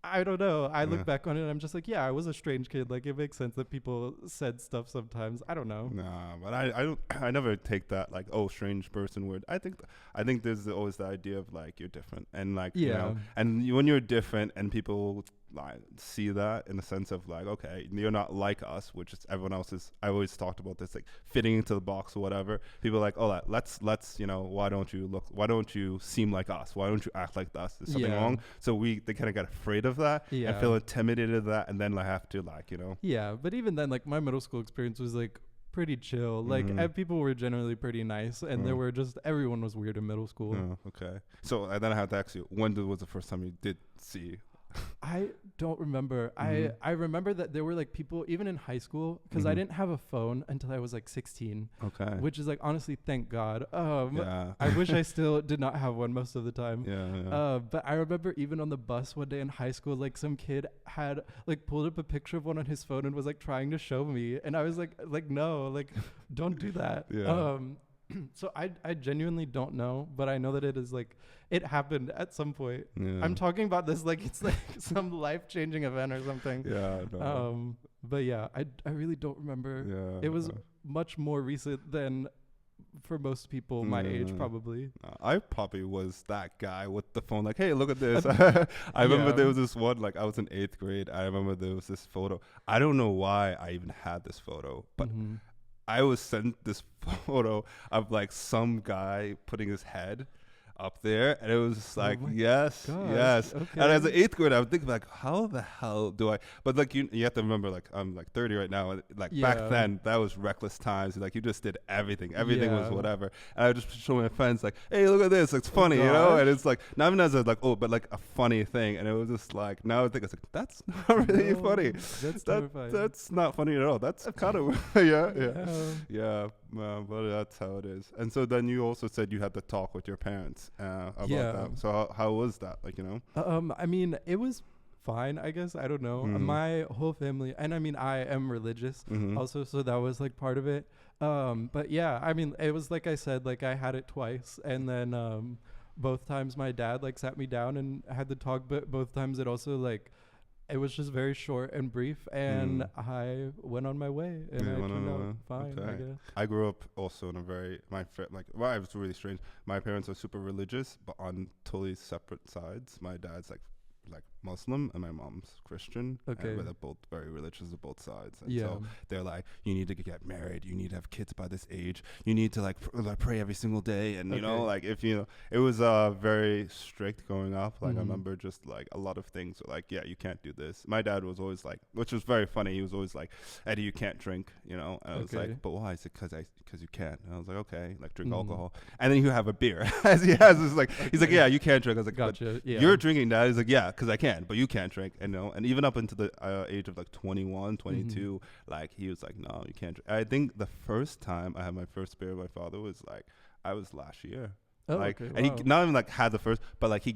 [SPEAKER 2] I don't know. I
[SPEAKER 1] Yeah.
[SPEAKER 2] look back on it and I'm just like, yeah, I was a strange kid. Like it makes sense that people said stuff sometimes. I don't know.
[SPEAKER 1] Nah, but I don't I never take that like, oh, strange person word. I think there's always the idea of like you're different and like you
[SPEAKER 2] Yeah.
[SPEAKER 1] know, and when you're different and people like see that in the sense of like, okay, you're not like us, which is everyone else is. I always talked about this like fitting into the box or whatever. People are like, oh, let's you know, why don't you seem like us? Why don't you act like us? There's something
[SPEAKER 2] Yeah.
[SPEAKER 1] wrong. So they kind of get afraid of that and
[SPEAKER 2] Yeah.
[SPEAKER 1] feel intimidated of that, and then like have to like, you know.
[SPEAKER 2] Yeah, but even then, like my middle school experience was like pretty chill. Like
[SPEAKER 1] Mhm.
[SPEAKER 2] people were generally pretty nice, and there were just everyone was weird in middle school.
[SPEAKER 1] Oh, okay. So then I have to ask you, when was the first time you did see?
[SPEAKER 2] I don't remember.
[SPEAKER 1] Mhm.
[SPEAKER 2] I remember that there were like people even in high school because I
[SPEAKER 1] Mhm.
[SPEAKER 2] didn't have a phone until I was like 16,
[SPEAKER 1] Okay.
[SPEAKER 2] which is like honestly thank God.
[SPEAKER 1] Yeah.
[SPEAKER 2] I wish I still did not have one most of the time.
[SPEAKER 1] Yeah.
[SPEAKER 2] But I remember even on the bus one day in high school, like some kid had like pulled up a picture of one on his phone and was like trying to show me, and I was like no, like don't do that.
[SPEAKER 1] Yeah.
[SPEAKER 2] So I genuinely don't know, but I know that it is like it happened at some point.
[SPEAKER 1] Yeah.
[SPEAKER 2] I'm talking about this like it's like some life-changing event or something.
[SPEAKER 1] Yeah. No.
[SPEAKER 2] But yeah, I really don't remember.
[SPEAKER 1] Yeah.
[SPEAKER 2] It was much more recent than for most people my age probably.
[SPEAKER 1] I probably was that guy with the phone, like, hey, look at this. I remember
[SPEAKER 2] Yeah.
[SPEAKER 1] there was this one, like, I was in 8th grade. I remember there was this photo. I don't know why I even had this photo, but
[SPEAKER 2] Mhm.
[SPEAKER 1] I was sent this photo of like some guy putting his head up there, and it was just like,
[SPEAKER 2] my
[SPEAKER 1] yes,
[SPEAKER 2] gosh,
[SPEAKER 1] yes.
[SPEAKER 2] okay.
[SPEAKER 1] And as an 8th grader, I would think like, how the hell do I? But like you have to remember, like I'm like 30 right now. And like back
[SPEAKER 2] Yeah.
[SPEAKER 1] then, that was reckless times. Like you just did everything. Everything was
[SPEAKER 2] Yeah.
[SPEAKER 1] whatever. And I would just show my friends like, hey, look at this. It's funny, you know.
[SPEAKER 2] gosh.
[SPEAKER 1] And it's like not even as a like, oh, but like a funny thing. And it was just like now I think it's like that's not really
[SPEAKER 2] No,
[SPEAKER 1] funny.
[SPEAKER 2] That's terrifying.
[SPEAKER 1] That's not funny at all. That's kind of yeah, but that's how it is. And so then you also said you had to talk with your parents about
[SPEAKER 2] Yeah.
[SPEAKER 1] that. So how was that? Like, you know?
[SPEAKER 2] I mean, it was fine, I guess. I don't know.
[SPEAKER 1] Mhm.
[SPEAKER 2] My whole family, and I mean, I am religious
[SPEAKER 1] Mhm.
[SPEAKER 2] also, so that was like part of it. But yeah, I mean, it was like I said, like I had it twice, and then both times my dad like sat me down and had the talk, but both times it also like it was just very short and brief, and I went on my way, and
[SPEAKER 1] Yeah,
[SPEAKER 2] I
[SPEAKER 1] went on
[SPEAKER 2] turned
[SPEAKER 1] your
[SPEAKER 2] out
[SPEAKER 1] way.
[SPEAKER 2] fine, I
[SPEAKER 1] Okay.
[SPEAKER 2] guess.
[SPEAKER 1] I grew up also in a very well, it was really strange. My parents are super religious, but on totally separate sides. My dad's like Muslim and my mom's Christian.
[SPEAKER 2] Okay.
[SPEAKER 1] But they're both very religious on both sides. And
[SPEAKER 2] Yeah.
[SPEAKER 1] so they're like, you need to get married. You need to have kids by this age. You need to like pray every single day. And you know,
[SPEAKER 2] Okay.
[SPEAKER 1] like if you know, it was very strict growing up. Like I
[SPEAKER 2] Mhm.
[SPEAKER 1] remember just like a lot of things were like, yeah, you can't do this. My dad was always like, which was very funny. He was always like, Eddie, you can't drink. You know, and I was
[SPEAKER 2] Okay.
[SPEAKER 1] like, but why? Is it because you can't? And I was like, okay, like drink
[SPEAKER 2] Mhm.
[SPEAKER 1] alcohol, and then you have a beer. As he has, it's like he's like, yeah, you can't drink. I was like, but
[SPEAKER 2] Gotcha. Yeah.
[SPEAKER 1] you're drinking that. He's like, yeah, because I can, but you can't drink. And and even up into the age of like 21, 22, like he was like, no, you can't drink. I think the first time I had my first beer with my father was like, I was last year.
[SPEAKER 2] Oh,
[SPEAKER 1] Like,
[SPEAKER 2] okay,
[SPEAKER 1] and he
[SPEAKER 2] wow.
[SPEAKER 1] not even like had the first, but like he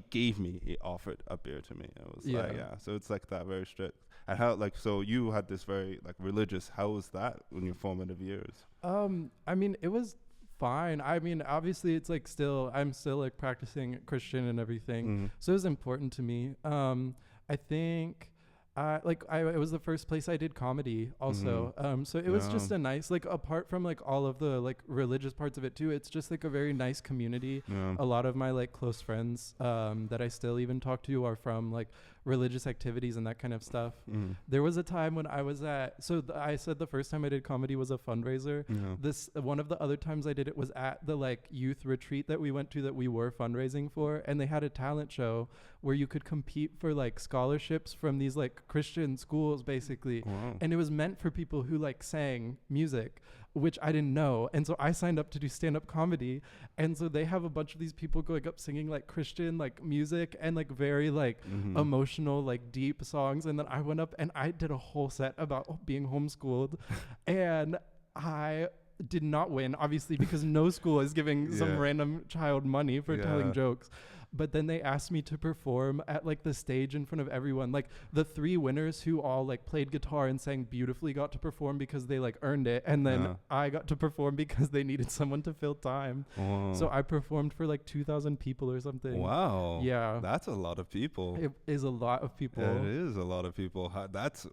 [SPEAKER 1] offered a beer to me. It was like,
[SPEAKER 2] Yeah.
[SPEAKER 1] yeah. So it's like that very strict. And how like, so you had this very like religious, how was that in your formative years?
[SPEAKER 2] I mean, it was fine. I mean, obviously it's like I'm still like practicing Christian and everything.
[SPEAKER 1] Mhm.
[SPEAKER 2] So it was important to me. I think it was the first place I did comedy also. So it was just
[SPEAKER 1] Yeah.
[SPEAKER 2] a nice, like apart from like all of the like religious parts of it too, it's just like a very nice community.
[SPEAKER 1] Yeah.
[SPEAKER 2] A lot of my like close friends that I still even talk to are from like religious activities and that kind of stuff.
[SPEAKER 1] Mhm.
[SPEAKER 2] There was a time when I was at, I said the first time I did comedy was a fundraiser.
[SPEAKER 1] Yeah.
[SPEAKER 2] One of the other times I did it was at the like youth retreat that we went to that we were fundraising for, and they had a talent show where you could compete for like scholarships from these like Christian schools basically.
[SPEAKER 1] Wow.
[SPEAKER 2] And it was meant for people who like sang music. which I didn't know. And so I signed up to do stand-up comedy. And so they have a bunch of these people going up singing like Christian like music and like very like emotional like deep songs. And then I went up and I did a whole set about being homeschooled. And I did not win, obviously, because no school is giving some random child money for telling jokes. But then they asked me to perform at like the stage in front of everyone. Like the 3 winners who all like played guitar and sang beautifully got to perform because they like earned it. And then I got to perform because they needed someone to fill time. So I performed for like 2,000 people or something.
[SPEAKER 1] Wow.
[SPEAKER 2] Yeah.
[SPEAKER 1] That's a lot of people.
[SPEAKER 2] It is a lot of people.
[SPEAKER 1] It is a lot of people. That's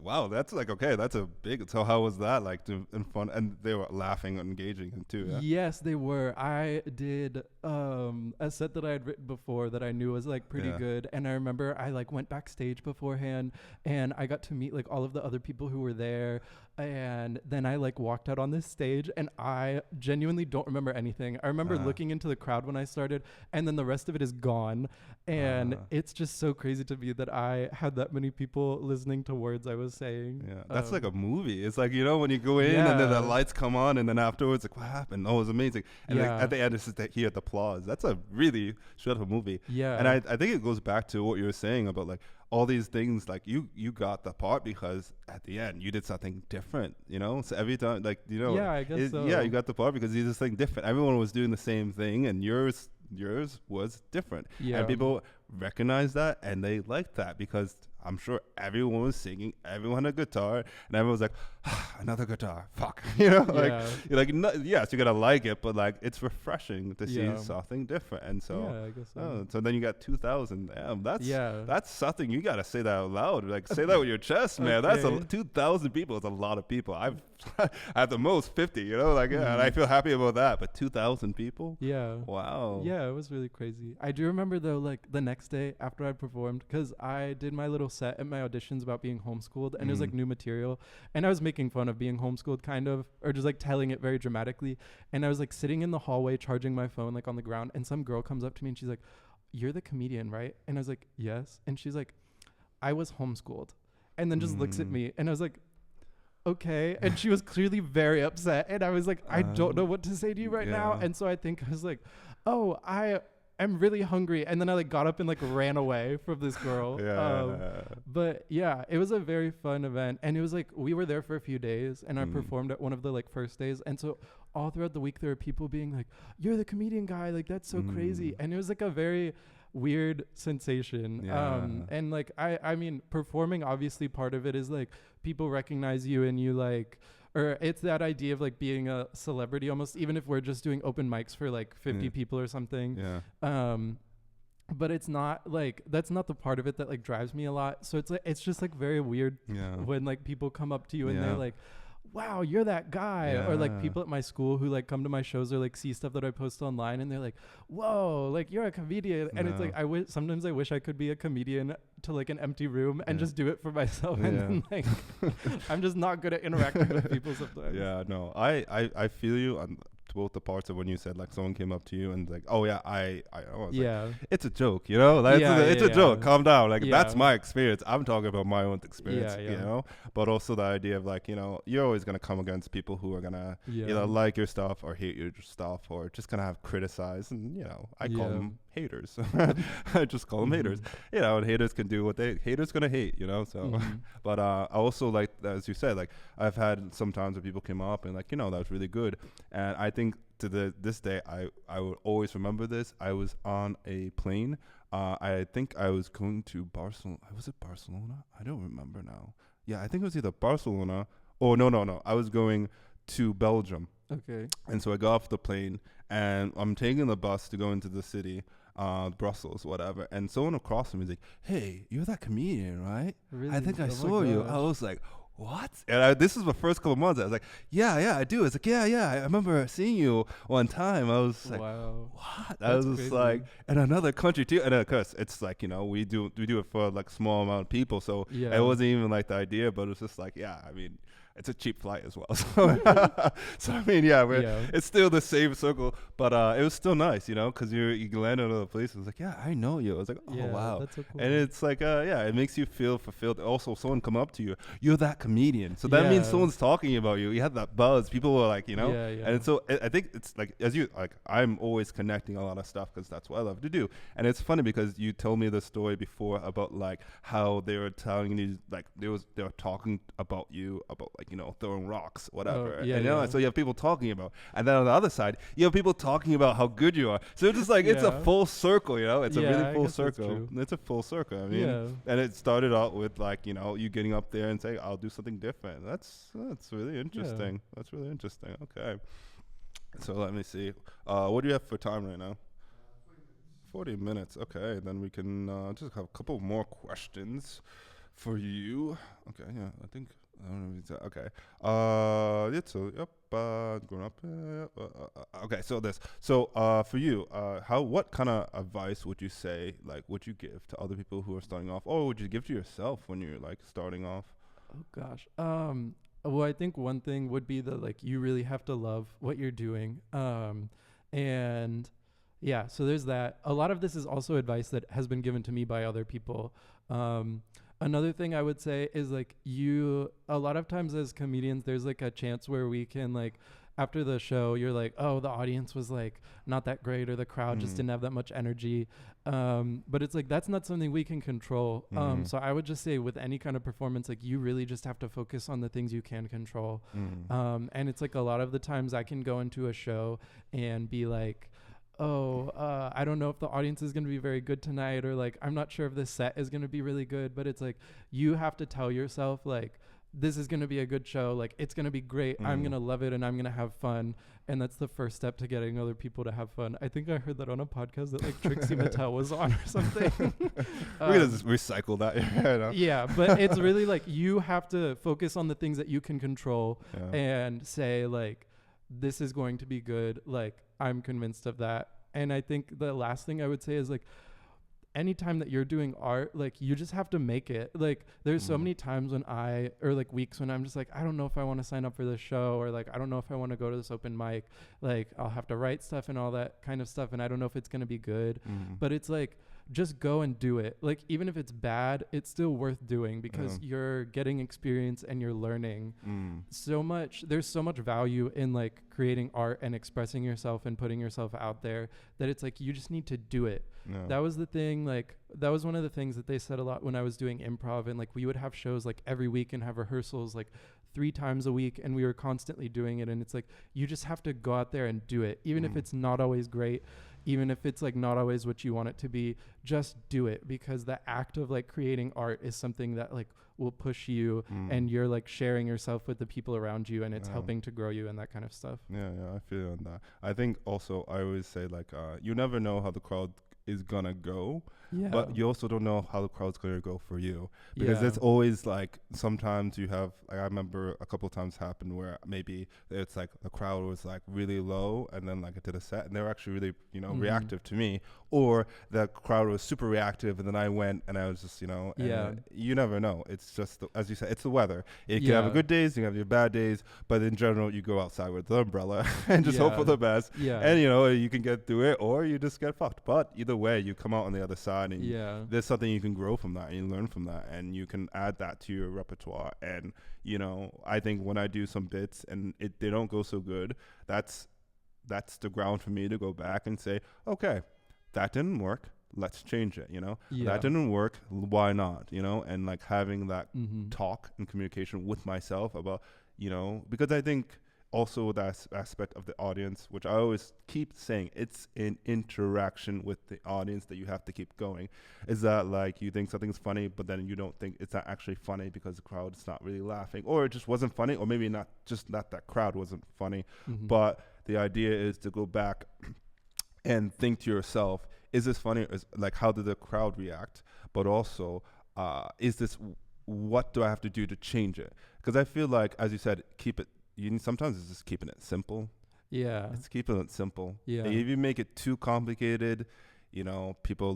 [SPEAKER 1] like, okay, that's a big, so how was that like in fun? And they were laughing and engaging too, yeah?
[SPEAKER 2] Yes, they were. I did a set that I had written before that I knew was like pretty good. And I remember I like went backstage beforehand and I got to meet like all of the other people who were there. And then I like walked out on this stage and I genuinely don't remember anything. I remember looking into the crowd when I started and then the rest of it is gone. And it's just so crazy to me that I had that many people listening to words I was saying.
[SPEAKER 1] Yeah, that's like a movie. It's like, you know, when you go in and then the lights come on and then afterwards, like, what happened? Oh, it was amazing. And like, at the end, it's just to hear the applause. That's a really straight up movie.
[SPEAKER 2] Yeah.
[SPEAKER 1] And I think it goes back to what you were saying about like all these things, like you got the part because at the end you did something different, you know? So every time, like, you know,
[SPEAKER 2] I guess so.
[SPEAKER 1] Yeah, you got the part because you did something different. Everyone was doing the same thing and yours was different. And people recognized that and they liked that because I'm sure everyone was singing, everyone had a guitar, and everyone was like, another guitar, fuck, you know, like you're like, no, yes, you're gonna like it, but like it's refreshing to see something different, and so
[SPEAKER 2] I guess so.
[SPEAKER 1] So then you got 2,000. Damn, that's something you gotta say that out loud, like say that with your chest, man. That's 2,000 people is a lot of people. I've at the most 50, you know, like and I feel happy about that, but 2,000 people, wow,
[SPEAKER 2] it was really crazy. I do remember though, like the next day after I performed, because I did my little set at my auditions about being homeschooled and it was like new material and I was making fun of being homeschooled kind of, or just like telling it very dramatically, and I was like sitting in the hallway charging my phone like on the ground and some girl comes up to me and she's like, "You're the comedian, right?" And I was like, "Yes." And she's like, "I was homeschooled," and then just looks at me and I was like, okay. And she was clearly very upset and I was like, I don't know what to say to you right now. And so I think I was like, oh, I'm really hungry. And then I like got up and like ran away from this girl. But yeah, it was a very fun event. And it was like, we were there for a few days and I performed at one of the like first days. And so all throughout the week, there were people being like, "You're the comedian guy. Like, that's so crazy." And it was like a very weird sensation. And like, I mean, performing, obviously part of it is like people recognize you and you like, or it's that idea of like being a celebrity almost, even if we're just doing open mics for like 50 people or something. But it's not like, that's not the part of it that like drives me a lot. So it's like, it's just like very weird when like people come up to you and they're like, "Wow, you're that guy." Or like people at my school who like come to my shows or like see stuff that I post online and they're like, "Whoa, like you're a comedian." And it's like, sometimes I wish I could be a comedian to like an empty room and just do it for myself. And then like, I'm just not good at interacting with people sometimes.
[SPEAKER 1] Yeah, no, I feel you on both the parts of when you said like someone came up to you and like, "Oh yeah, I was like, it's a joke, you know, like it's a joke, calm down." Like that's my experience. I'm talking about my own experience, you know, but also the idea of like, you know, you're always gonna come against people who are gonna either like your stuff or hate your stuff or just gonna have criticize, and you know, I call them haters. I just call them haters, you know, and haters can do what haters gonna hate, you know. So but I also, like as you said, like I've had some times where people came up and like, you know, that was really good, and I think to this day I would always remember this. I was on a plane, I think I was going to Barcelona. Was it Barcelona? I don't remember now. Yeah, I think it was either Barcelona or no, I was going to Belgium.
[SPEAKER 2] Okay. And
[SPEAKER 1] so I got off the plane and I'm taking the bus to go into the city, Brussels, whatever. And someone across from me is like, "Hey, you're that comedian, right?" Really? I think I saw you. I was like, "What?" And this is my first couple months. I was like, yeah, I do. It's like, yeah, I remember seeing you one time. I was like,
[SPEAKER 2] wow,
[SPEAKER 1] what? I was just like, in another country too. And of course, it's like, you know, we do it for like small amount of people. So it wasn't even like the idea, but it was just like, yeah, I mean, it's a cheap flight as well. So I mean, it's still the same circle, but it was still nice, because you land in another place. It was like, yeah, I know you. I was like, oh wow,
[SPEAKER 2] that's so cool.
[SPEAKER 1] And it's like, it makes you feel fulfilled. Also, someone come up to you, you're that comedian, so that means someone's talking about you. You had that buzz. People were like, and so I think it's like I'm always connecting a lot of stuff because that's what I love to do. And it's funny because you told me the story before about like how they were telling you like they were talking about you about like throwing rocks, whatever. So you have people talking about, and then on the other side you have people talking about how good you are. So it's just like it's a full circle, It's a really full circle. It's a full circle. I mean, and it started out with like you getting up there and saying I'll do something different. That's really interesting. That's really interesting. Okay, so let me see. What do you have for time right now? 40 minutes. Okay, then we can just have a couple more questions for you. Okay, yeah, I think I don't know. Okay. Growing up. Okay, so this. So for you, what kind of advice would you say, like, would you give to other people who are starting off, or would you give to yourself when you're like starting off?
[SPEAKER 2] Oh gosh. Well, I think one thing would be that like you really have to love what you're doing. And yeah, so there's that. A lot of this is also advice that has been given to me by other people. Another thing I would say is like a lot of times as comedians, there's like a chance where we can like, after the show, you're like, oh, the audience was like not that great, or the crowd just didn't have that much energy. But it's like, that's not something we can control. So I would just say with any kind of performance, like you really just have to focus on the things you can control. And it's like a lot of the times I can go into a show and be like, I don't know if the audience is going to be very good tonight, or like, I'm not sure if this set is going to be really good, but it's like, you have to tell yourself like, this is going to be a good show. Like, it's going to be great. I'm going to love it and I'm going to have fun. And that's the first step to getting other people to have fun. I think I heard that on a podcast that like Trixie Mattel was on or something.
[SPEAKER 1] We're going to just recycle that.
[SPEAKER 2] Yeah, but it's really like, you have to focus on the things that you can control and say like, this is going to be good. Like, I'm convinced of that. And I think the last thing I would say is like, anytime that you're doing art, like you just have to make it. Like there's so many times when or like weeks when I'm just like, I don't know if I want to sign up for this show, or like, I don't know if I want to go to this open mic. Like I'll have to write stuff and all that kind of stuff. And I don't know if it's going to be good, but it's like, just go and do it. Like, even if it's bad, it's still worth doing because you're getting experience and you're learning so much. There's so much value in like creating art and expressing yourself and putting yourself out there that it's like, you just need to do it. That was the thing. Like, that was one of the things that they said a lot when I was doing improv, and like we would have shows like every week and have rehearsals like 3 times a week, and we were constantly doing it. And it's like, you just have to go out there and do it. Even if it's not always great, even if it's like not always what you want it to be, just do it, because the act of like creating art is something that like will push you and you're like sharing yourself with the people around you, and it's helping to grow you and that kind of stuff. Yeah,
[SPEAKER 1] I feel on that. I think also I always say like you never know how the crowd is gonna go, but you also don't know how the crowd's gonna go for you, because it's always like, sometimes you have, like, I remember a couple of times happened where maybe it's like the crowd was like really low, and then like I did a set and they were actually really reactive to me, or the crowd was super reactive and then I went and I was just and you never know. It's just as you said, it's the weather. You can have good days, you can have your bad days, but in general you go outside with the umbrella and just hope for the best, and you can get through it, or you just get fucked. But either way, you come out on the other side, and there's something you can grow from that, and you learn from that, and you can add that to your repertoire. And I think when I do some bits and they don't go so good, that's the ground for me to go back and say, okay, that didn't work, let's change it. That didn't work, why not? And like having that talk and communication with myself about because I think also that aspect of the audience, which I always keep saying, it's an interaction with the audience that you have to keep going. Is that like, you think something's funny, but then you don't think it's not actually funny because the crowd is not really laughing, or it just wasn't funny, or maybe not that crowd wasn't funny. But the idea is to go back and think to yourself, is this funny? Like, how did the crowd react? But also, what do I have to do to change it? Because I feel like, as you said, sometimes it's just keeping it simple. It's keeping it simple. If you make it too complicated, you know, people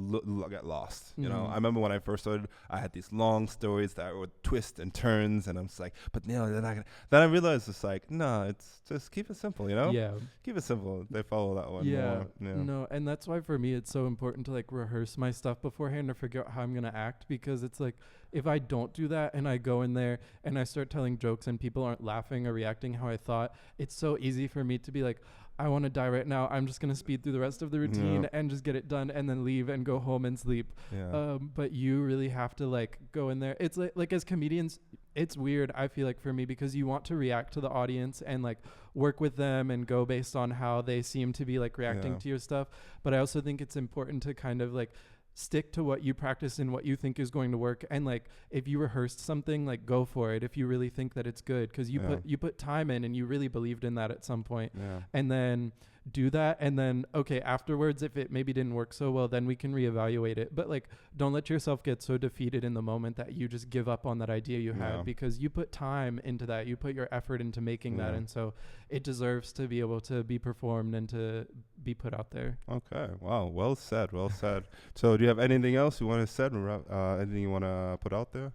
[SPEAKER 1] get lost. You know,
[SPEAKER 2] Mhm.
[SPEAKER 1] I remember when I first started, I had these long stories that would twist and turns, and I'm just like, but you know, they're not gonna. Then I realized it's like, no, it's just keep it simple. You know,
[SPEAKER 2] Yeah.
[SPEAKER 1] keep it simple. They follow that one
[SPEAKER 2] Yeah.
[SPEAKER 1] more. Yeah.
[SPEAKER 2] No, and that's why for me it's so important to like rehearse my stuff beforehand to figure out how I'm gonna act, because it's like if I don't do that and I go in there and I start telling jokes and people aren't laughing or reacting how I thought, it's so easy for me to be like, I want to die right now. I'm just gonna speed through the rest of the routine and just get it done and then leave and go home and sleep.
[SPEAKER 1] Yeah.
[SPEAKER 2] But you really have to like go in there. It's like as comedians, it's weird, I feel like, for me, because you want to react to the audience and like work with them and go based on how they seem to be like reacting
[SPEAKER 1] Yeah.
[SPEAKER 2] to your stuff. But I also think it's important to kind of like stick to what you practice and what you think is going to work. And like if you rehearsed something, like go for it if you really think that it's good, because you put time in and you really believed in that at some point.
[SPEAKER 1] Yeah.
[SPEAKER 2] And then do that, and then okay, afterwards if it maybe didn't work so well, then we can reevaluate it. But like don't let yourself get so defeated in the moment that you just give up on that idea you
[SPEAKER 1] Yeah.
[SPEAKER 2] had, because you put time into that, you put your effort into making that,
[SPEAKER 1] Yeah.
[SPEAKER 2] and so it deserves to be able to be performed and to be put out there.
[SPEAKER 1] Okay. Wow. Well said. Well said. So, do you have anything else you want to say? Anything you want to put out there?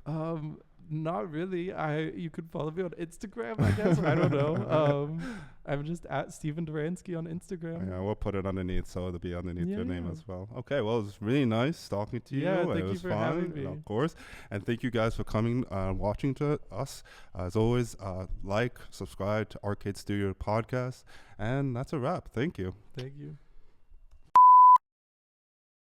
[SPEAKER 2] Not really. You could follow me on Instagram, I guess. I don't know. I'm just at Stephen Duranske on Instagram.
[SPEAKER 1] Yeah, we'll put it underneath, so it'll be underneath your name
[SPEAKER 2] Yeah.
[SPEAKER 1] as well. Okay. Well, it's really nice talking to you.
[SPEAKER 2] Yeah,
[SPEAKER 1] and
[SPEAKER 2] thank
[SPEAKER 1] it
[SPEAKER 2] you
[SPEAKER 1] was
[SPEAKER 2] for
[SPEAKER 1] fun,
[SPEAKER 2] having me.
[SPEAKER 1] Of course. And thank you guys for coming, watching to us. As always, like, subscribe to Arcade Studio Podcast, and that's a wrap. Thank you.
[SPEAKER 2] Thank you.